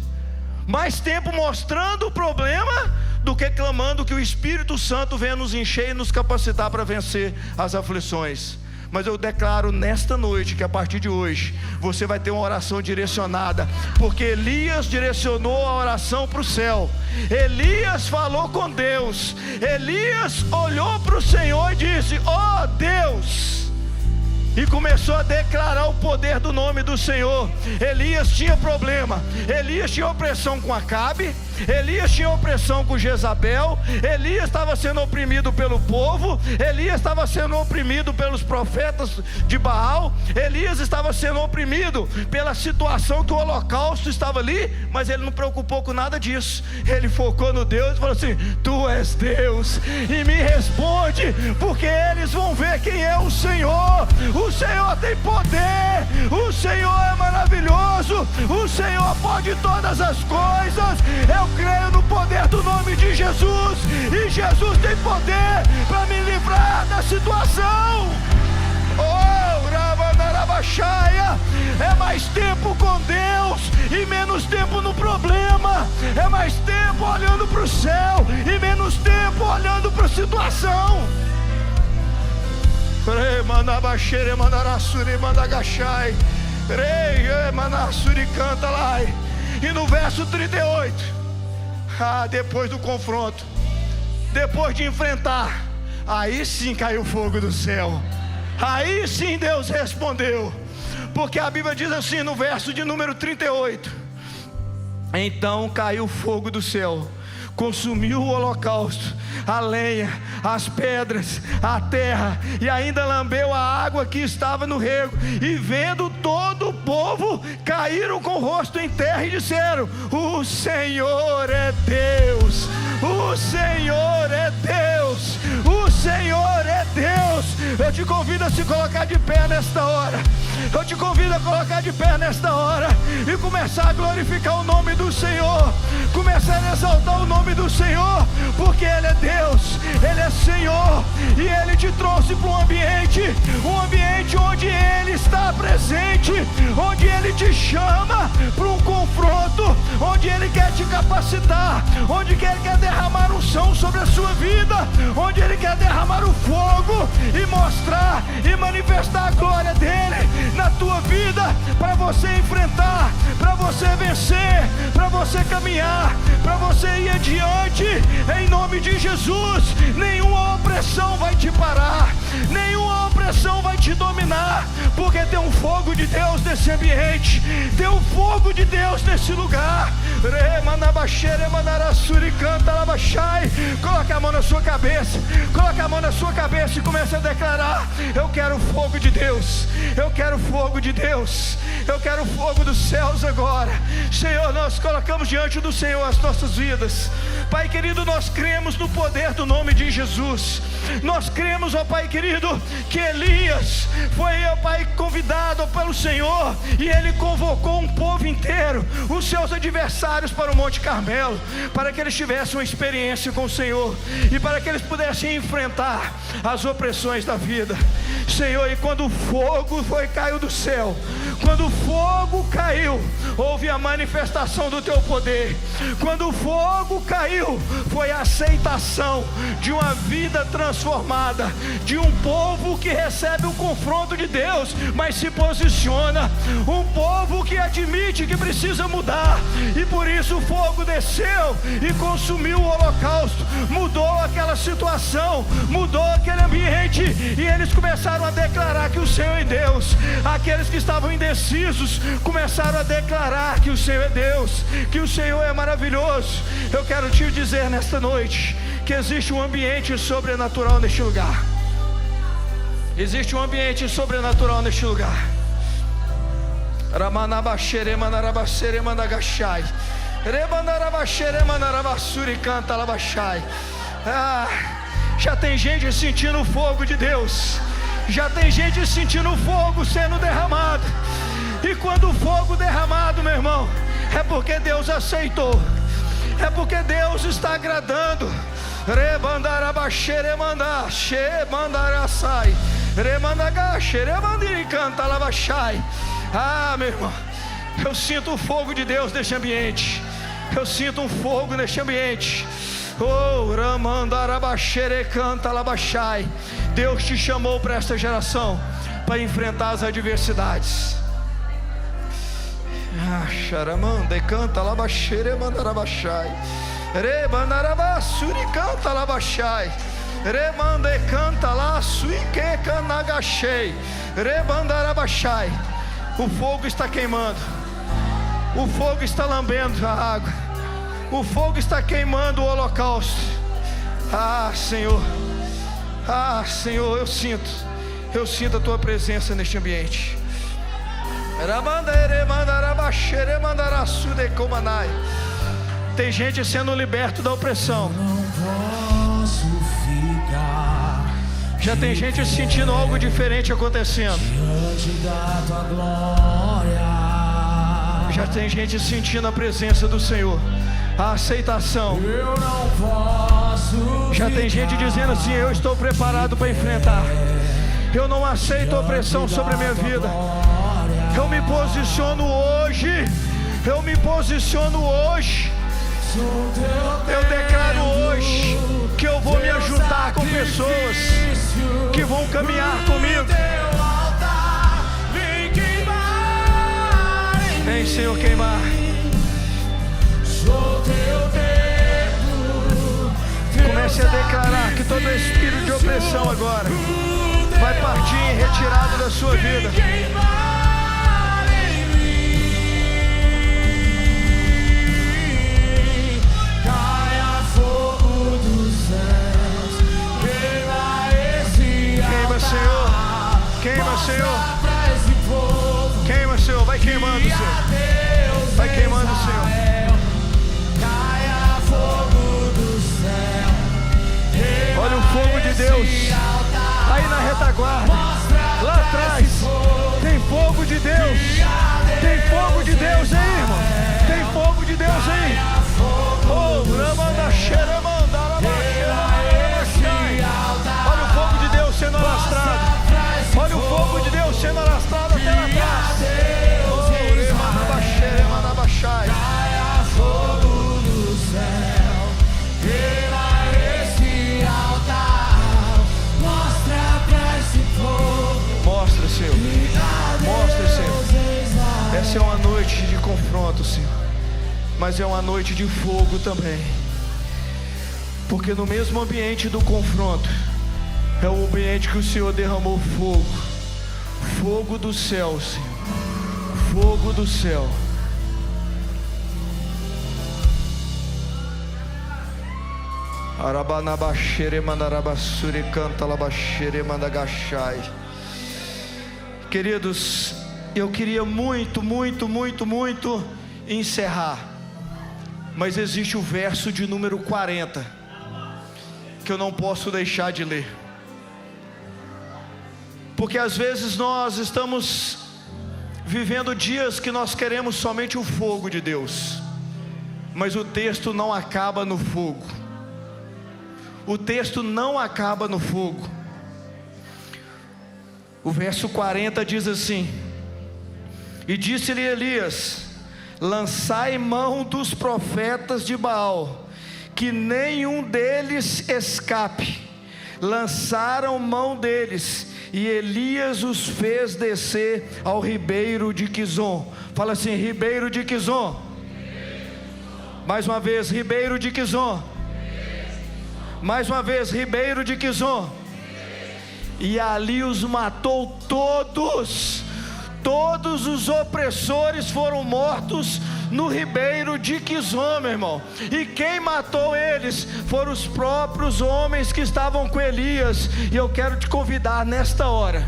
mais tempo mostrando o problema do que clamando que o Espírito Santo venha nos encher e nos capacitar para vencer as aflições. Mas eu declaro nesta noite que a partir de hoje você vai ter uma oração direcionada, porque Elias direcionou a oração para o céu. Elias falou com Deus. Elias olhou para o Senhor e disse: ó Deus, e começou a declarar o poder do nome do Senhor. Elias tinha problema, Elias tinha opressão com Acabe, Elias tinha opressão com Jezabel, Elias estava sendo oprimido pelo povo, Elias estava sendo oprimido pelos profetas de Baal, Elias estava sendo oprimido pela situação que o holocausto estava ali, mas ele não preocupou com nada disso. Ele focou no Deus e falou assim: tu és Deus, e me responde, porque eles vão ver quem é o Senhor. O Senhor tem poder, o Senhor é maravilhoso, isso, o Senhor pode todas as coisas. Eu creio no poder do nome de Jesus, e Jesus tem poder para me livrar da situação. Oh, Rabanarabaxaia, é mais tempo com Deus e menos tempo no problema. É mais tempo olhando para o céu e menos tempo olhando para a situação. E no verso 38, depois do confronto, depois de enfrentar, aí sim caiu fogo do céu. Aí sim Deus respondeu, porque a Bíblia diz assim no verso de número 38: então caiu fogo do céu, consumiu o holocausto, a lenha, as pedras, a terra, e ainda lambeu a água que estava no rego. E vendo todo o povo, caíram com o rosto em terra e disseram: o Senhor é Deus, o Senhor é Deus, o Senhor é Deus. Eu te convido a se colocar de pé nesta hora. Eu te convido a colocar de pé nesta hora e começar a glorificar o nome do Senhor, começar a exaltar o nome do Senhor, porque Ele é Deus, Ele é Senhor, e Ele te trouxe para um ambiente onde Ele está presente, onde Ele te chama para um confronto, onde Ele quer te capacitar, onde Ele quer derramar unção sobre a sua vida, onde Ele quer derramar o fogo e mostrar e manifestar a glória dEle na tua vida, para você enfrentar, para você vencer, para você caminhar, para você ir adiante, em nome de Jesus. Nenhuma opressão vai te parar, nenhuma opressão vai te dominar, porque tem um fogo de Deus nesse ambiente, tem um fogo de Deus nesse lugar. Coloque a mão na sua cabeça, coloque a mão na sua cabeça e comece a declarar: eu quero o fogo de Deus, eu quero o fogo de Deus, eu quero o fogo dos céus agora. Senhor, nós colocamos diante do Senhor as nossas vidas. Pai querido, nós cremos no poder do nome de Jesus. Nós cremos, ó Pai querido, que Elias foi, ó Pai, convidado pelo Senhor, e ele convocou um povo inteiro, os seus adversários, para o Monte Carmelo, para que eles tivessem uma experiência com o Senhor e para que eles pudessem enfrentar as opressões da vida. Senhor, e quando o fogo caiu do céu, quando o fogo caiu, houve a manifestação do teu poder. Quando o fogo caiu, foi a aceitação de uma vida transformada, de um povo que recebe o confronto de Deus, mas se posiciona, um povo que admite que precisa mudar, e por isso o fogo desceu e consumiu o holocausto, mudou aquela situação, mudou aquele ambiente, e eles começaram a declarar que o Senhor é Deus. Aqueles que estavam indecisos começaram a declarar que o Senhor é Deus, que o Senhor é maravilhoso. Eu quero te dizer nesta noite que existe um ambiente sobrenatural neste lugar. Existe um ambiente sobrenatural neste lugar. Já tem gente sentindo o fogo de Deus, já tem gente sentindo o fogo sendo derramado. E quando o fogo derramado, meu irmão, é porque Deus aceitou, é porque Deus está agradando. Meu irmão, eu sinto o fogo de Deus neste ambiente, eu sinto um fogo neste ambiente. Oh, Ramandarabaxere canta labachai. Deus te chamou para esta geração para enfrentar as adversidades. Charamande canta labaxere mandarabachai. Rebandarabasuri canta labachai. Remande canta lá suike canagachei. Rebandarabachai. O fogo está queimando, o fogo está lambendo a água, o fogo está queimando o holocausto. Senhor, Senhor, eu sinto a tua presença neste ambiente. Tem gente sendo liberto da opressão. Já tem gente sentindo algo diferente acontecendo. Já tem gente sentindo a presença do Senhor, a aceitação. Já tem gente dizendo assim: eu estou preparado para enfrentar. Eu não aceito opressão sobre a minha vida. Eu me posiciono hoje. Eu me posiciono hoje. Eu declaro hoje que eu vou me ajuntar com pessoas que vão caminhar comigo. Vem, Senhor, queimar. Comece a declarar que todo espírito de opressão agora vai partir em retirada da sua vida. Caia fogo dos céus, queima, Senhor. Queima, Senhor. Queima, Senhor. Vai queimando, Senhor. Vai queimando, Senhor. Caia fogo do céu. Olha o fogo de Deus aí na retaguarda, lá atrás. Tem fogo de Deus. Tem fogo de Deus aí, irmão. Tem fogo de Deus aí. Oh, olha o fogo de Deus sendo alastrado. Olha o fogo de Deus sendo alastrado até lá atrás. Caia fogo do céu, queima esse altar. Mostra pra esse povo. Mostra, Senhor. Mostra, Senhor. Essa é uma noite de confronto, Senhor, mas é uma noite de fogo também. Porque no mesmo ambiente do confronto é o ambiente que o Senhor derramou fogo. Fogo do céu, Senhor. Fogo do céu. Arabanabaxere mandarabassure canta labaxere mandagachai. Queridos, eu queria muito encerrar, mas existe o verso de número 40 que eu não posso deixar de ler, porque às vezes nós estamos vivendo dias que nós queremos somente o fogo de Deus, mas o texto não acaba no fogo. O texto não acaba no fogo. O verso 40 diz assim: e disse-lhe Elias: lançai mão dos profetas de Baal, que nenhum deles escape. Lançaram mão deles, e Elias os fez descer ao ribeiro de Quizon. Fala assim: ribeiro de Quizon. Mais uma vez, ribeiro de Quizon. Mais uma vez, ribeiro de Quizon. E ali os matou todos. Todos os opressores foram mortos no ribeiro de Quizon, meu irmão. E quem matou eles foram os próprios homens que estavam com Elias. E eu quero te convidar nesta hora,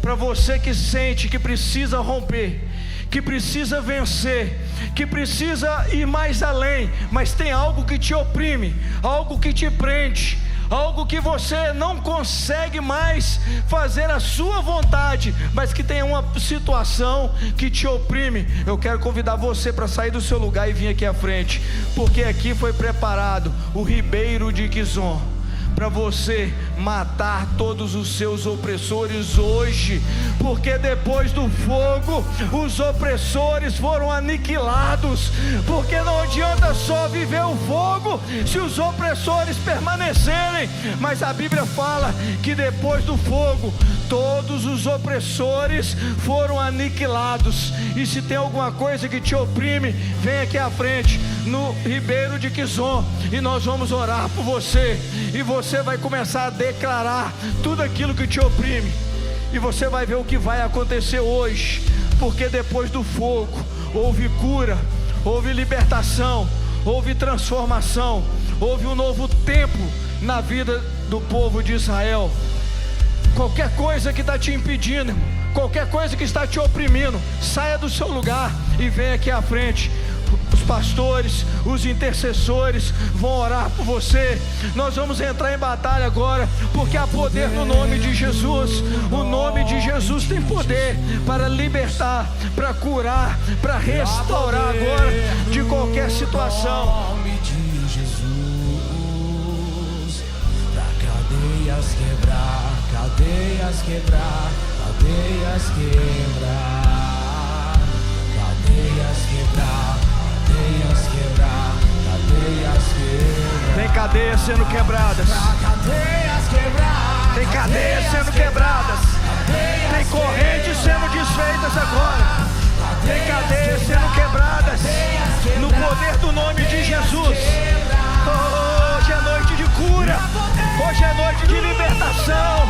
para você que sente que precisa romper, que precisa vencer, que precisa ir mais além, mas tem algo que te oprime, algo que te prende, algo que você não consegue mais fazer a sua vontade, mas que tem uma situação que te oprime. Eu quero convidar você para sair do seu lugar e vir aqui à frente, porque aqui foi preparado o ribeiro de Quizon, para você matar todos os seus opressores hoje, porque depois do fogo os opressores foram aniquilados, porque não adianta só viver o fogo se os opressores permanecerem, mas a Bíblia fala que depois do fogo todos os opressores foram aniquilados. E se tem alguma coisa que te oprime, vem aqui à frente no ribeiro de Quizon, e nós vamos orar por você, e você vai começar a declarar tudo aquilo que te oprime, e você vai ver o que vai acontecer hoje, porque depois do fogo houve cura, houve libertação, houve transformação, houve um novo tempo na vida do povo de Israel. Qualquer coisa que está te impedindo, qualquer coisa que está te oprimindo, saia do seu lugar e venha aqui à frente, Os pastores, os intercessores vão orar por você. Nós vamos entrar em batalha agora, porque há poder no nome de Jesus. O nome de Jesus tem poder para libertar, para curar, para restaurar agora de qualquer situação. Nome de Jesus, pra cadeias quebrar, cadeias quebrar, cadeias quebrar, cadeias quebrar, cadeias quebrar, cadeias quebrar. Tem cadeias sendo quebradas. Cadeias quebrar. Tem cadeias sendo quebradas. Tem correntes sendo desfeitas agora. Tem cadeias sendo quebradas no poder do nome de Jesus. Hoje é noite de cura. Hoje é noite de libertação.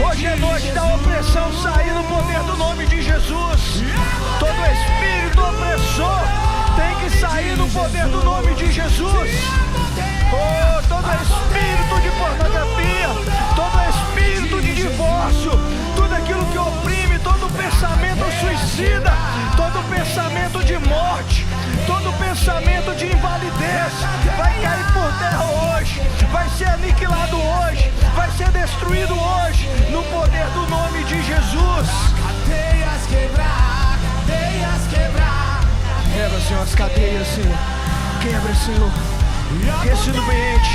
Hoje é noite da opressão sair no poder do nome de Jesus. Todo espírito opressor tem que sair no poder do nome de Jesus. Oh, todo espírito de pornografia, todo espírito de divórcio, tudo aquilo que oprime, todo pensamento suicida, todo pensamento de morte, todo pensamento de invalidez, vai cair por terra hoje, vai ser aniquilado hoje, vai ser destruído hoje, no poder do nome de Jesus. Cadeias quebrar, cadeias quebrar. Quebra, Senhor, as cadeias, Senhor. Quebra, Senhor. Esse ambiente,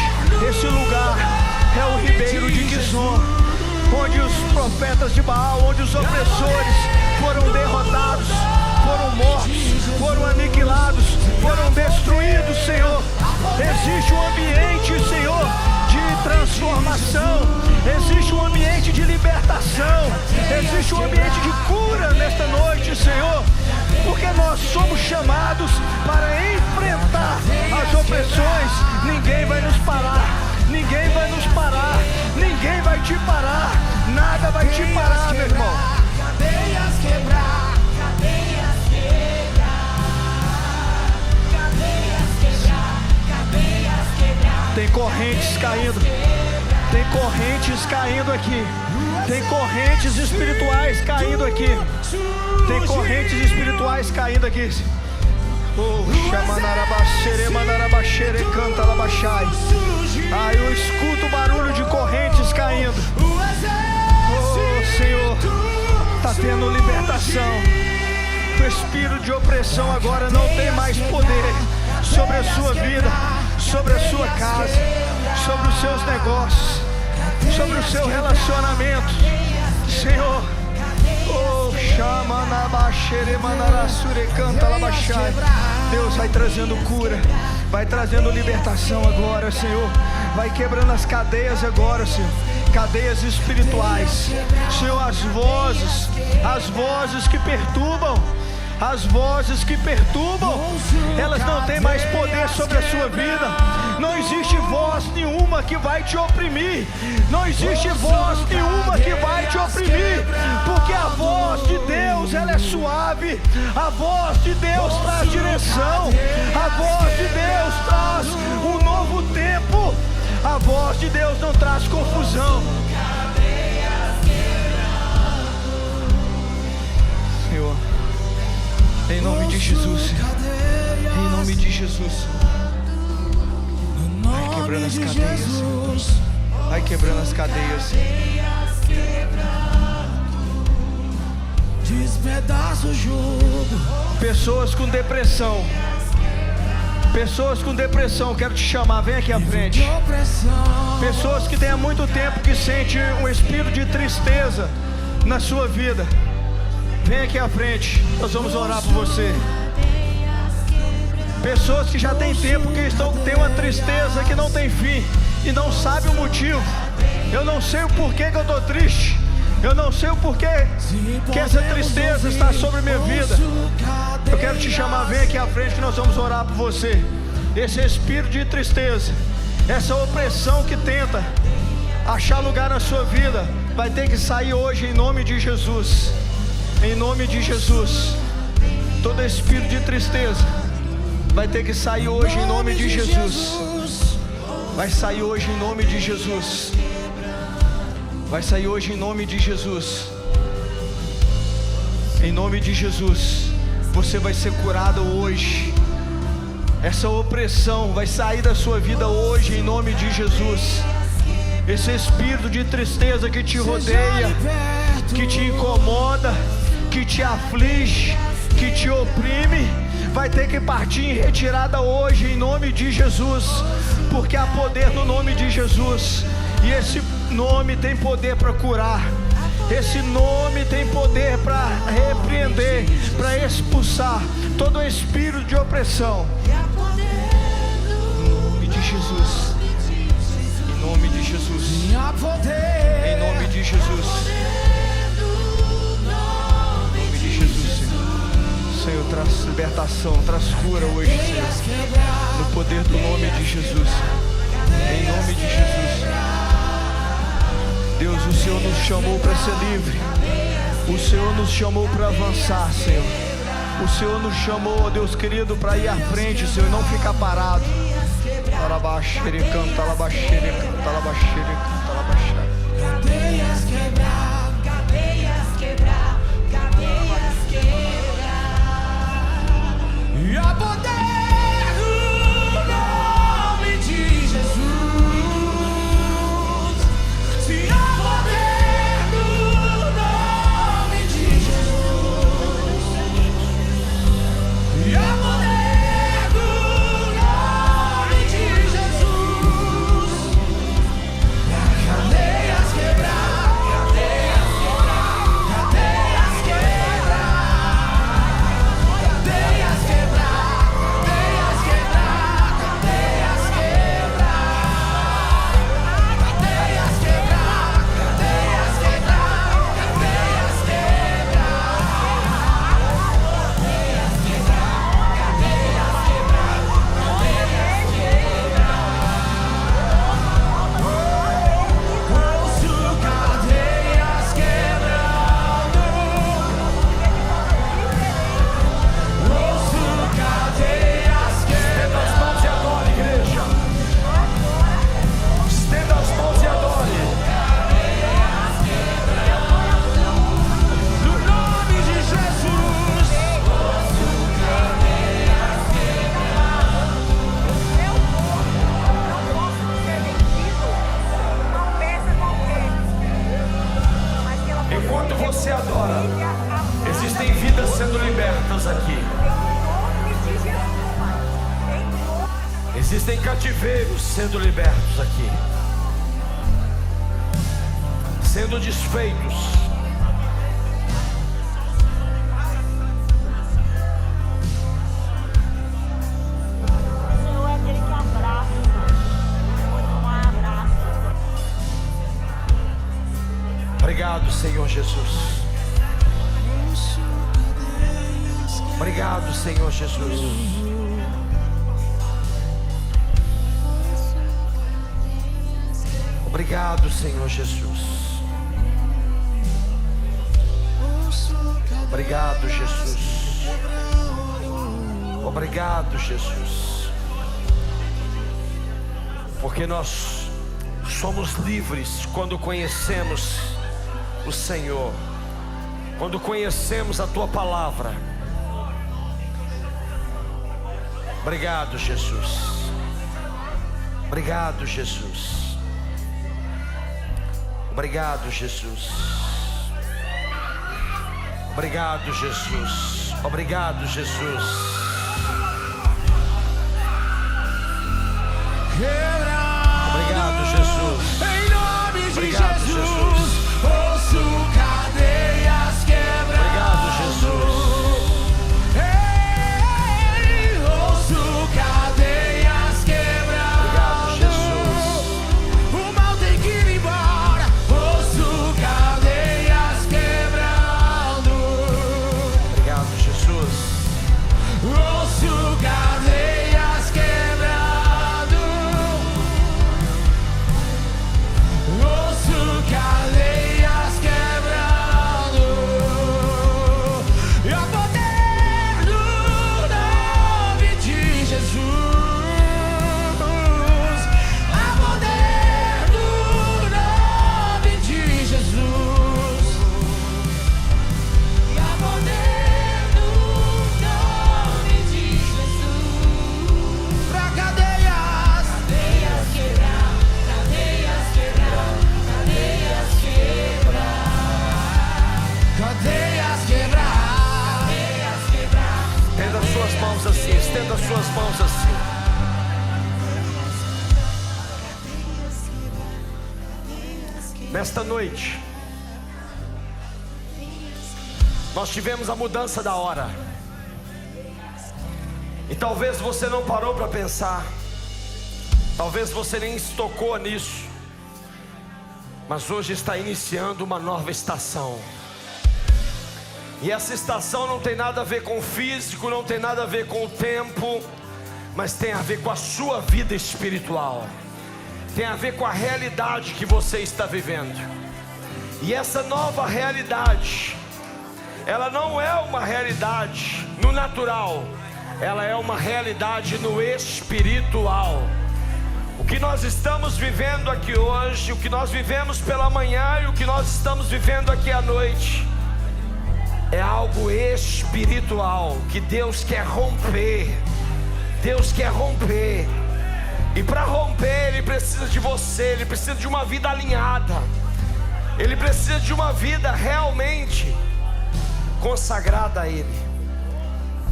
esse lugar é o ribeiro de Quizon, onde os profetas de Baal, onde os opressores foram derrotados, foram mortos, foram aniquilados, foram destruídos, Senhor. Existe um ambiente, Senhor, de transformação, existe um ambiente de libertação, existe um ambiente de cura nesta noite, Senhor, porque nós somos chamados para enfrentar as opressões. Ninguém vai nos parar, ninguém vai nos parar, ninguém vai te parar, nada vai te parar, meu irmão. Cadeias quebrar, cadeias quebrar, cadeias quebrar, cadeias quebrar. Tem correntes caindo, tem correntes caindo aqui, tem correntes espirituais caindo aqui, tem correntes espirituais caindo aqui. Oh, chamanarabaxere, manarabaxere, canta labaxai. Ai, eu escuto o barulho de correntes caindo. Oh, Senhor, está tendo libertação. O espírito de opressão agora não tem mais poder sobre a sua vida, sobre a sua casa, sobre os seus negócios, sobre o seu relacionamento, Senhor. Oh, chamanabaxere, manarassure, canta labaxai. Deus vai trazendo cura, vai trazendo libertação agora, Senhor. Vai quebrando as cadeias agora, Senhor. Cadeias espirituais, Senhor, as vozes que perturbam, elas não têm mais poder sobre a sua vida. Não existe voz nenhuma que vai te oprimir. Não existe voz nenhuma que vai te oprimir, porque a voz de Deus, ela é suave. A voz de Deus traz direção. A voz de Deus traz um novo tempo. A voz de Deus não traz confusão. Senhor, em nome de Jesus, Senhor. Em nome de Jesus, vai quebrando as cadeias, Senhor. Vai quebrando as cadeias, Senhor. Despedaça o jugo. Pessoas com depressão, quero te chamar, vem aqui à frente. Pessoas que têm há muito tempo que sentem um espírito de tristeza na sua vida, vem aqui à frente, nós vamos orar por você. Pessoas que já tem tempo que têm uma tristeza que não tem fim e não sabe o motivo. Eu não sei o porquê que eu estou triste. Eu não sei o porquê que essa tristeza está sobre minha vida. Eu quero te chamar, vem aqui à frente que nós vamos orar por você. Esse espírito de tristeza, essa opressão que tenta achar lugar na sua vida, vai ter que sair hoje em nome de Jesus. Em nome de Jesus. Todo espírito de tristeza vai ter que sair hoje em nome de Jesus. Vai sair hoje em nome de Jesus. Vai sair hoje em nome de Jesus. Em nome de Jesus. Você vai ser curado hoje. Essa opressão vai sair da sua vida hoje em nome de Jesus. Esse espírito de tristeza que te rodeia, que te incomoda, que te aflige, que te oprime, vai ter que partir em retirada hoje em nome de Jesus, porque há poder no nome de Jesus, e esse nome tem poder para curar, esse nome tem poder para repreender, para expulsar todo espírito de opressão. Em nome de Jesus. Em nome de Jesus. Em nome de Jesus. Em nome de Jesus, Senhor. Senhor, traz libertação, traz cura hoje, Senhor. No poder do nome de Jesus. Em nome de Jesus. Deus, o Senhor nos chamou para ser livre. O Senhor nos chamou para avançar, Senhor. O Senhor nos chamou, ó Deus querido, para ir à frente, Senhor, e não ficar parado. Alabaxere, canta, alabaxere, canta, alabaxere, canta, alabaxere. Cadeias quebrar, cadeias quebrar, cadeias quebrar. E a poder do nome de Jesus. Se há poder do nome de Jesus. E a poder do nome de Jesus. Cadeias quebrar, cadeias quebrar, cadeias quebrar. Cadeias quebrar, cadeias quebrar, cadeias quebrar. Cadeias quebrar, cadeias quebrar, cadeias quebrar. Cadeias ouço cadeias quebrando. Ouço cadeias quebrando. Estenda as mãos e adore, igreja. Estenda as mãos e adore. No nome de Jesus. Enquanto você adora, existem vidas sendo libertas aqui. Existem cativeiros sendo libertos aqui, sendo desfeitos. O Senhor é aquele que abraça, não há abraço. Obrigado, Senhor Jesus. Obrigado, Senhor Jesus. Obrigado, Senhor Jesus. Obrigado, Jesus. Obrigado, Jesus. Porque nós somos livres quando conhecemos o Senhor, quando conhecemos a Tua palavra. Obrigado, Jesus. Obrigado, Jesus. Obrigado, Jesus. Obrigado, Jesus. Obrigado, Jesus. Obrigado, Jesus. Em nome de Obrigado, Jesus. Ouço cadeias quebrar. Obrigado, Jesus. Ei, ouço cadeias quebrar. Obrigado, Jesus. O mal tem que ir embora. Ouço cadeias quebrando. Obrigado, Jesus. Ouço cadeias quebrando. suas mãos assim, estenda as suas mãos assim. Nesta noite, nós tivemos a mudança da hora. E talvez você não parou para pensar, talvez você nem se tocou nisso, mas hoje está iniciando uma nova estação. E essa estação não tem nada a ver com o físico, não tem nada a ver com o tempo, mas tem a ver com a sua vida espiritual. Tem a ver com a realidade que você está vivendo. E essa nova realidade, ela não é uma realidade no natural, ela é uma realidade no espiritual. O que nós estamos vivendo aqui hoje, o que nós vivemos pela manhã e o que nós estamos vivendo aqui à noite, é algo espiritual que Deus quer romper. Deus quer romper. E para romper, Ele precisa de você, Ele precisa de uma vida alinhada, Ele precisa de uma vida realmente consagrada a Ele,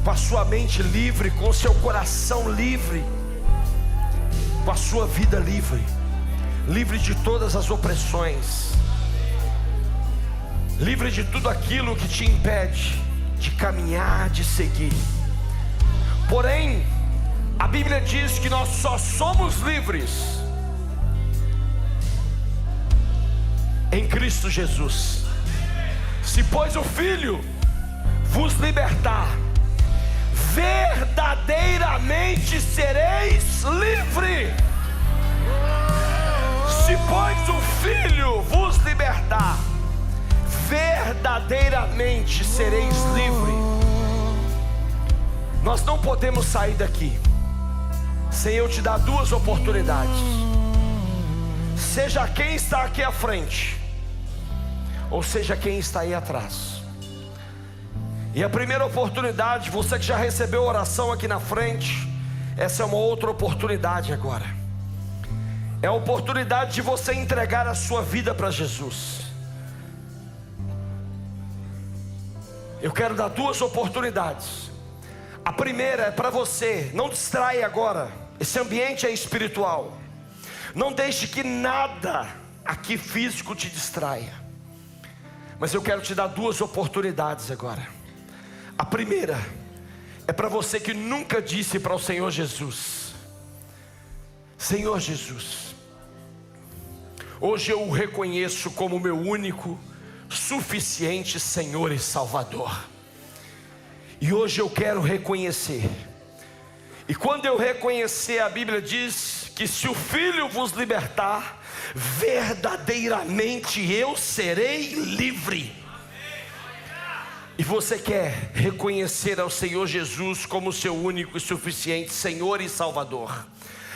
com a sua mente livre, com o seu coração livre, com a sua vida livre, livre de todas as opressões, livre de tudo aquilo que te impede de caminhar, de seguir. Porém, a Bíblia diz que nós só somos livres em Cristo Jesus. Se pois o Filho vos libertar, verdadeiramente sereis livres. Se pois o Filho vos libertar, verdadeiramente sereis livres. Nós não podemos sair daqui sem eu te dar duas oportunidades. Seja quem está aqui à frente, ou seja quem está aí atrás. E a primeira oportunidade, você que já recebeu oração aqui na frente, essa é uma outra oportunidade agora. É a oportunidade de você entregar a sua vida para Jesus. Eu quero dar duas oportunidades. A primeira é para você, não distraia agora. Esse ambiente é espiritual. Não deixe que nada aqui físico te distraia. Mas eu quero te dar duas oportunidades agora. A primeira é para você que nunca disse para o Senhor Jesus: Senhor Jesus, hoje eu o reconheço como meu único, suficiente Senhor e Salvador. E hoje eu quero reconhecer. E quando eu reconhecer, a Bíblia diz que se o Filho vos libertar, verdadeiramente eu serei livre. E você quer reconhecer ao Senhor Jesus como seu único e suficiente Senhor e Salvador.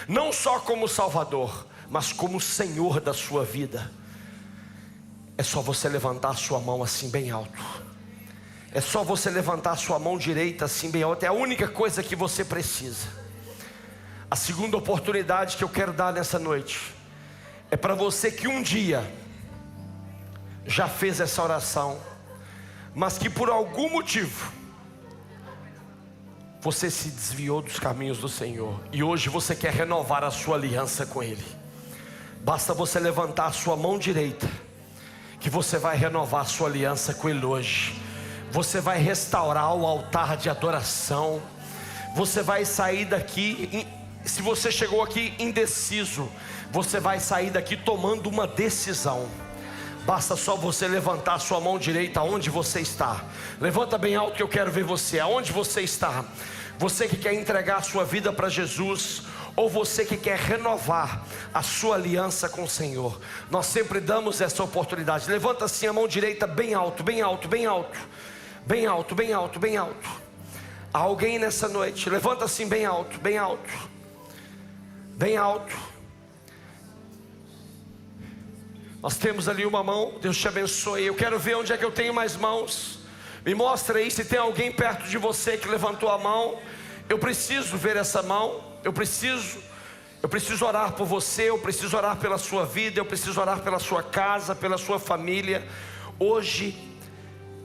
Não só como Salvador, mas como Senhor da sua vida. É só você levantar a sua mão assim bem alto. É só você levantar a sua mão direita assim bem alto. É a única coisa que você precisa. A segunda oportunidade que eu quero dar nessa noite é para você que um dia já fez essa oração, mas que por algum motivo você se desviou dos caminhos do Senhor, e hoje você quer renovar a sua aliança com Ele. Basta você levantar a sua mão direita, que você vai renovar a sua aliança com Ele hoje. Você vai restaurar o altar de adoração. Você vai sair daqui, se você chegou aqui indeciso, você vai sair daqui tomando uma decisão. Basta só você levantar a sua mão direita aonde você está. Levanta bem alto que eu quero ver você. Aonde você está? Você que quer entregar a sua vida para Jesus, ou você que quer renovar a sua aliança com o Senhor. Nós sempre damos essa oportunidade. Levanta assim a mão direita bem alto, bem alto, bem alto. Bem alto, bem alto, bem alto. Há alguém nessa noite? Levanta assim bem alto, bem alto. Bem alto. Nós temos ali uma mão. Deus te abençoe. Eu quero ver onde é que eu tenho mais mãos. Me mostra aí se tem alguém perto de você que levantou a mão. Eu preciso ver essa mão. Eu preciso orar por você. Eu preciso orar pela sua vida. Eu preciso orar pela sua casa, pela sua família. Hoje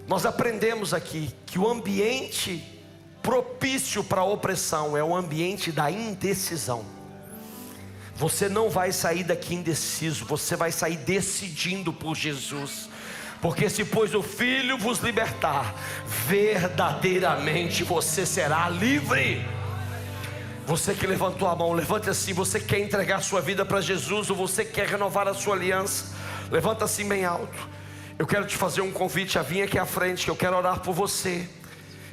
nós aprendemos aqui que o ambiente propício para a opressão, é o ambiente da indecisão. Você não vai sair daqui indeciso, você vai sair decidindo por Jesus. Porque se pois o Filho vos libertar, verdadeiramente você será livre. Você que levantou a mão, levante assim. Você quer entregar sua vida para Jesus, ou você quer renovar a sua aliança? Levanta assim bem alto. Eu quero te fazer um convite a vir aqui à frente, que eu quero orar por você.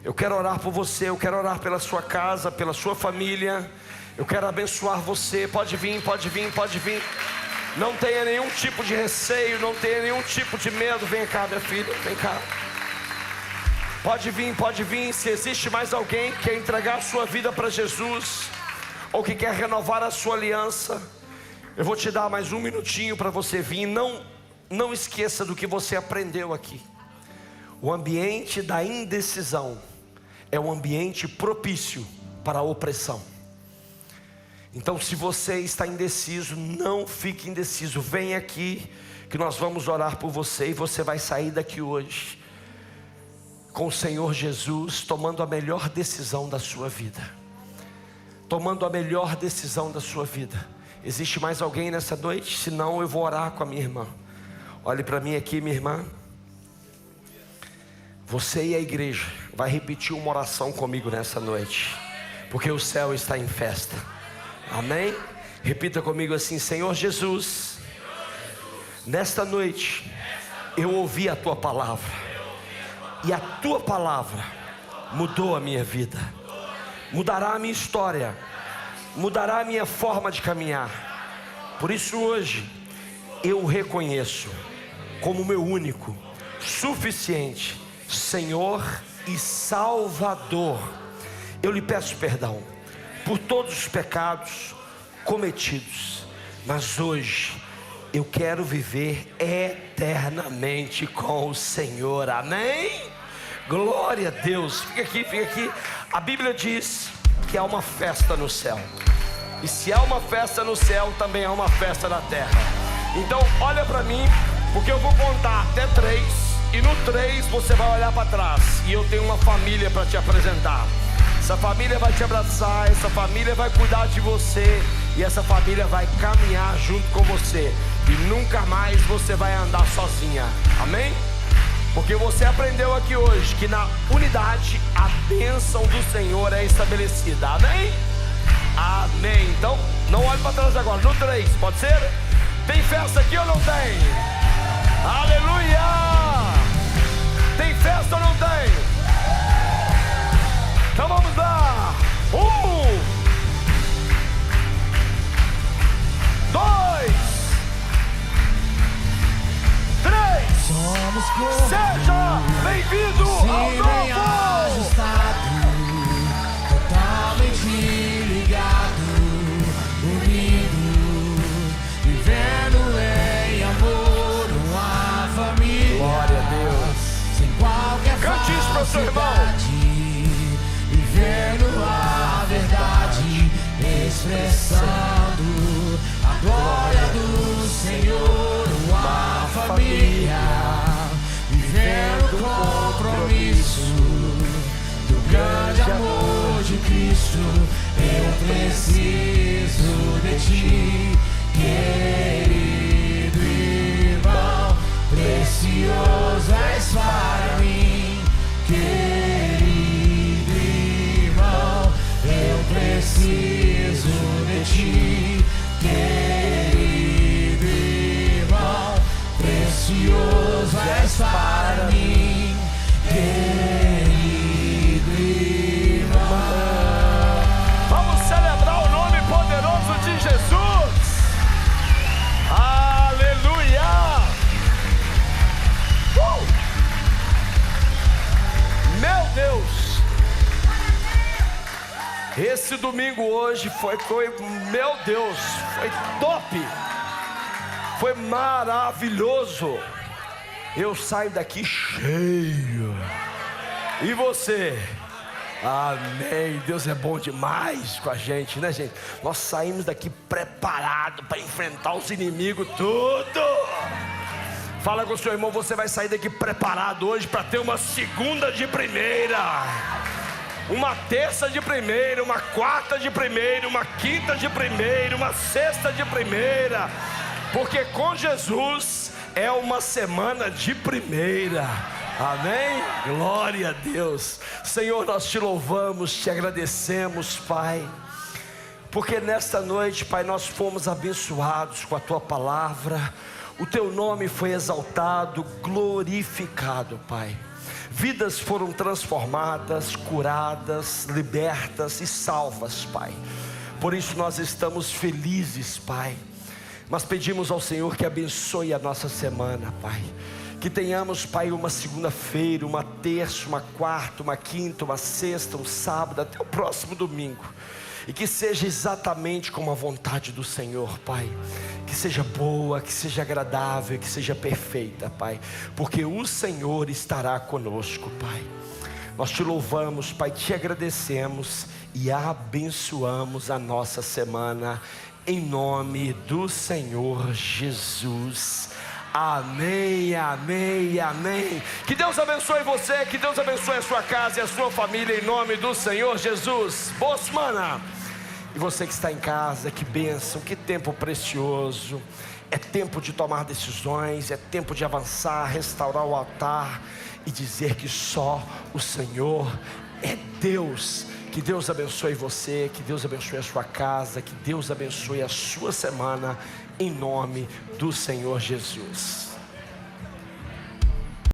Eu quero orar por você, eu quero orar pela sua casa, pela sua família. Eu quero abençoar você. Pode vir, pode vir, pode vir. Não tenha nenhum tipo de receio, não tenha nenhum tipo de medo. Vem cá, minha filha, vem cá. Pode vir, pode vir. Se existe mais alguém que quer entregar a sua vida para Jesus, ou que quer renovar a sua aliança, eu vou te dar mais um minutinho para você vir. Não esqueça do que você aprendeu aqui. O ambiente da indecisão é um ambiente propício para a opressão. Então, se você está indeciso, não fique indeciso. Vem aqui que nós vamos orar por você, e você vai sair daqui hoje com o Senhor Jesus, tomando a melhor decisão da sua vida. Tomando a melhor decisão da sua vida. Existe mais alguém nessa noite? Se não, eu vou orar com a minha irmã. Olhe para mim aqui, minha irmã. Você e a igreja vai repetir uma oração comigo nessa noite, porque o céu está em festa. Amém? Repita comigo assim: Senhor Jesus, nesta noite eu ouvi a tua palavra, e a tua palavra mudou a minha vida, mudará a minha história, mudará a minha forma de caminhar. Por isso hoje eu o reconheço como meu único, suficiente Senhor e Salvador. Eu lhe peço perdão por todos os pecados cometidos, mas hoje eu quero viver eternamente com o Senhor. Amém? Glória a Deus. Fica aqui, fica aqui. A Bíblia diz que há uma festa no céu, e se há uma festa no céu, também há uma festa na terra. Então olha para mim, porque eu vou contar até 3, e no 3 você vai olhar para trás, e eu tenho uma família para te apresentar. Essa família vai te abraçar, essa família vai cuidar de você, e essa família vai caminhar junto com você, e nunca mais você vai andar sozinha. Amém? Porque você aprendeu aqui hoje que na unidade a bênção do Senhor é estabelecida. Amém? Amém. Então não olhe para trás agora. No 3, pode ser? Tem festa aqui ou não tem? Aleluia! Tem festa ou não tem? Então vamos lá. 1, 2, 3. Seja bem-vindo ao novo. Totalmente ligado, unido, vivendo em amor, uma família. Glória a Deus. Sem qualquer Cante isso para o seu irmão. Vivendo a verdade, expressando a glória do Senhor, uma família, vivendo o compromisso do grande amor de Cristo. Eu preciso de ti, querido irmão, precioso és para mim, querido irmão, eu preciso de ti, querido irmão, precioso és para mim, querido irmão. Vamos celebrar o nome poderoso de Jesus. Aleluia. Meu Deus, esse domingo hoje foi, meu Deus, foi top, foi maravilhoso. Eu saio daqui cheio. E você? Amém. Deus é bom demais com a gente, né, gente? Nós saímos daqui preparados para enfrentar os inimigos, tudo. Fala com o seu irmão, você vai sair daqui preparado hoje para ter uma segunda de primeira. uma terça de primeira, uma quarta de primeira, uma quinta de primeira, uma sexta de primeira, porque com Jesus é uma semana de primeira. Amém? Glória a Deus. Senhor, nós te louvamos, te agradecemos, Pai, porque nesta noite, Pai, nós fomos abençoados com a Tua palavra. O Teu nome foi exaltado, glorificado, Pai. Vidas foram transformadas, curadas, libertas e salvas, Pai. Por isso nós estamos felizes, Pai. Mas pedimos ao Senhor que abençoe a nossa semana, Pai. Que tenhamos, Pai, uma segunda-feira, uma terça, uma quarta, uma quinta, uma sexta, um sábado, até o próximo domingo. E que seja exatamente como a vontade do Senhor, Pai. Que seja boa, que seja agradável, que seja perfeita, Pai. Porque o Senhor estará conosco, Pai. Nós te louvamos, Pai, te agradecemos e abençoamos a nossa semana. Em nome do Senhor Jesus. Amém, amém, amém. Que Deus abençoe você, que Deus abençoe a sua casa e a sua família, em nome do Senhor Jesus. Boa semana. E você que está em casa, que bênção, que tempo precioso. É tempo de tomar decisões, é tempo de avançar, restaurar o altar e dizer que só o Senhor é Deus. Que Deus abençoe você, que Deus abençoe a sua casa, que Deus abençoe a sua semana, em nome do Senhor Jesus.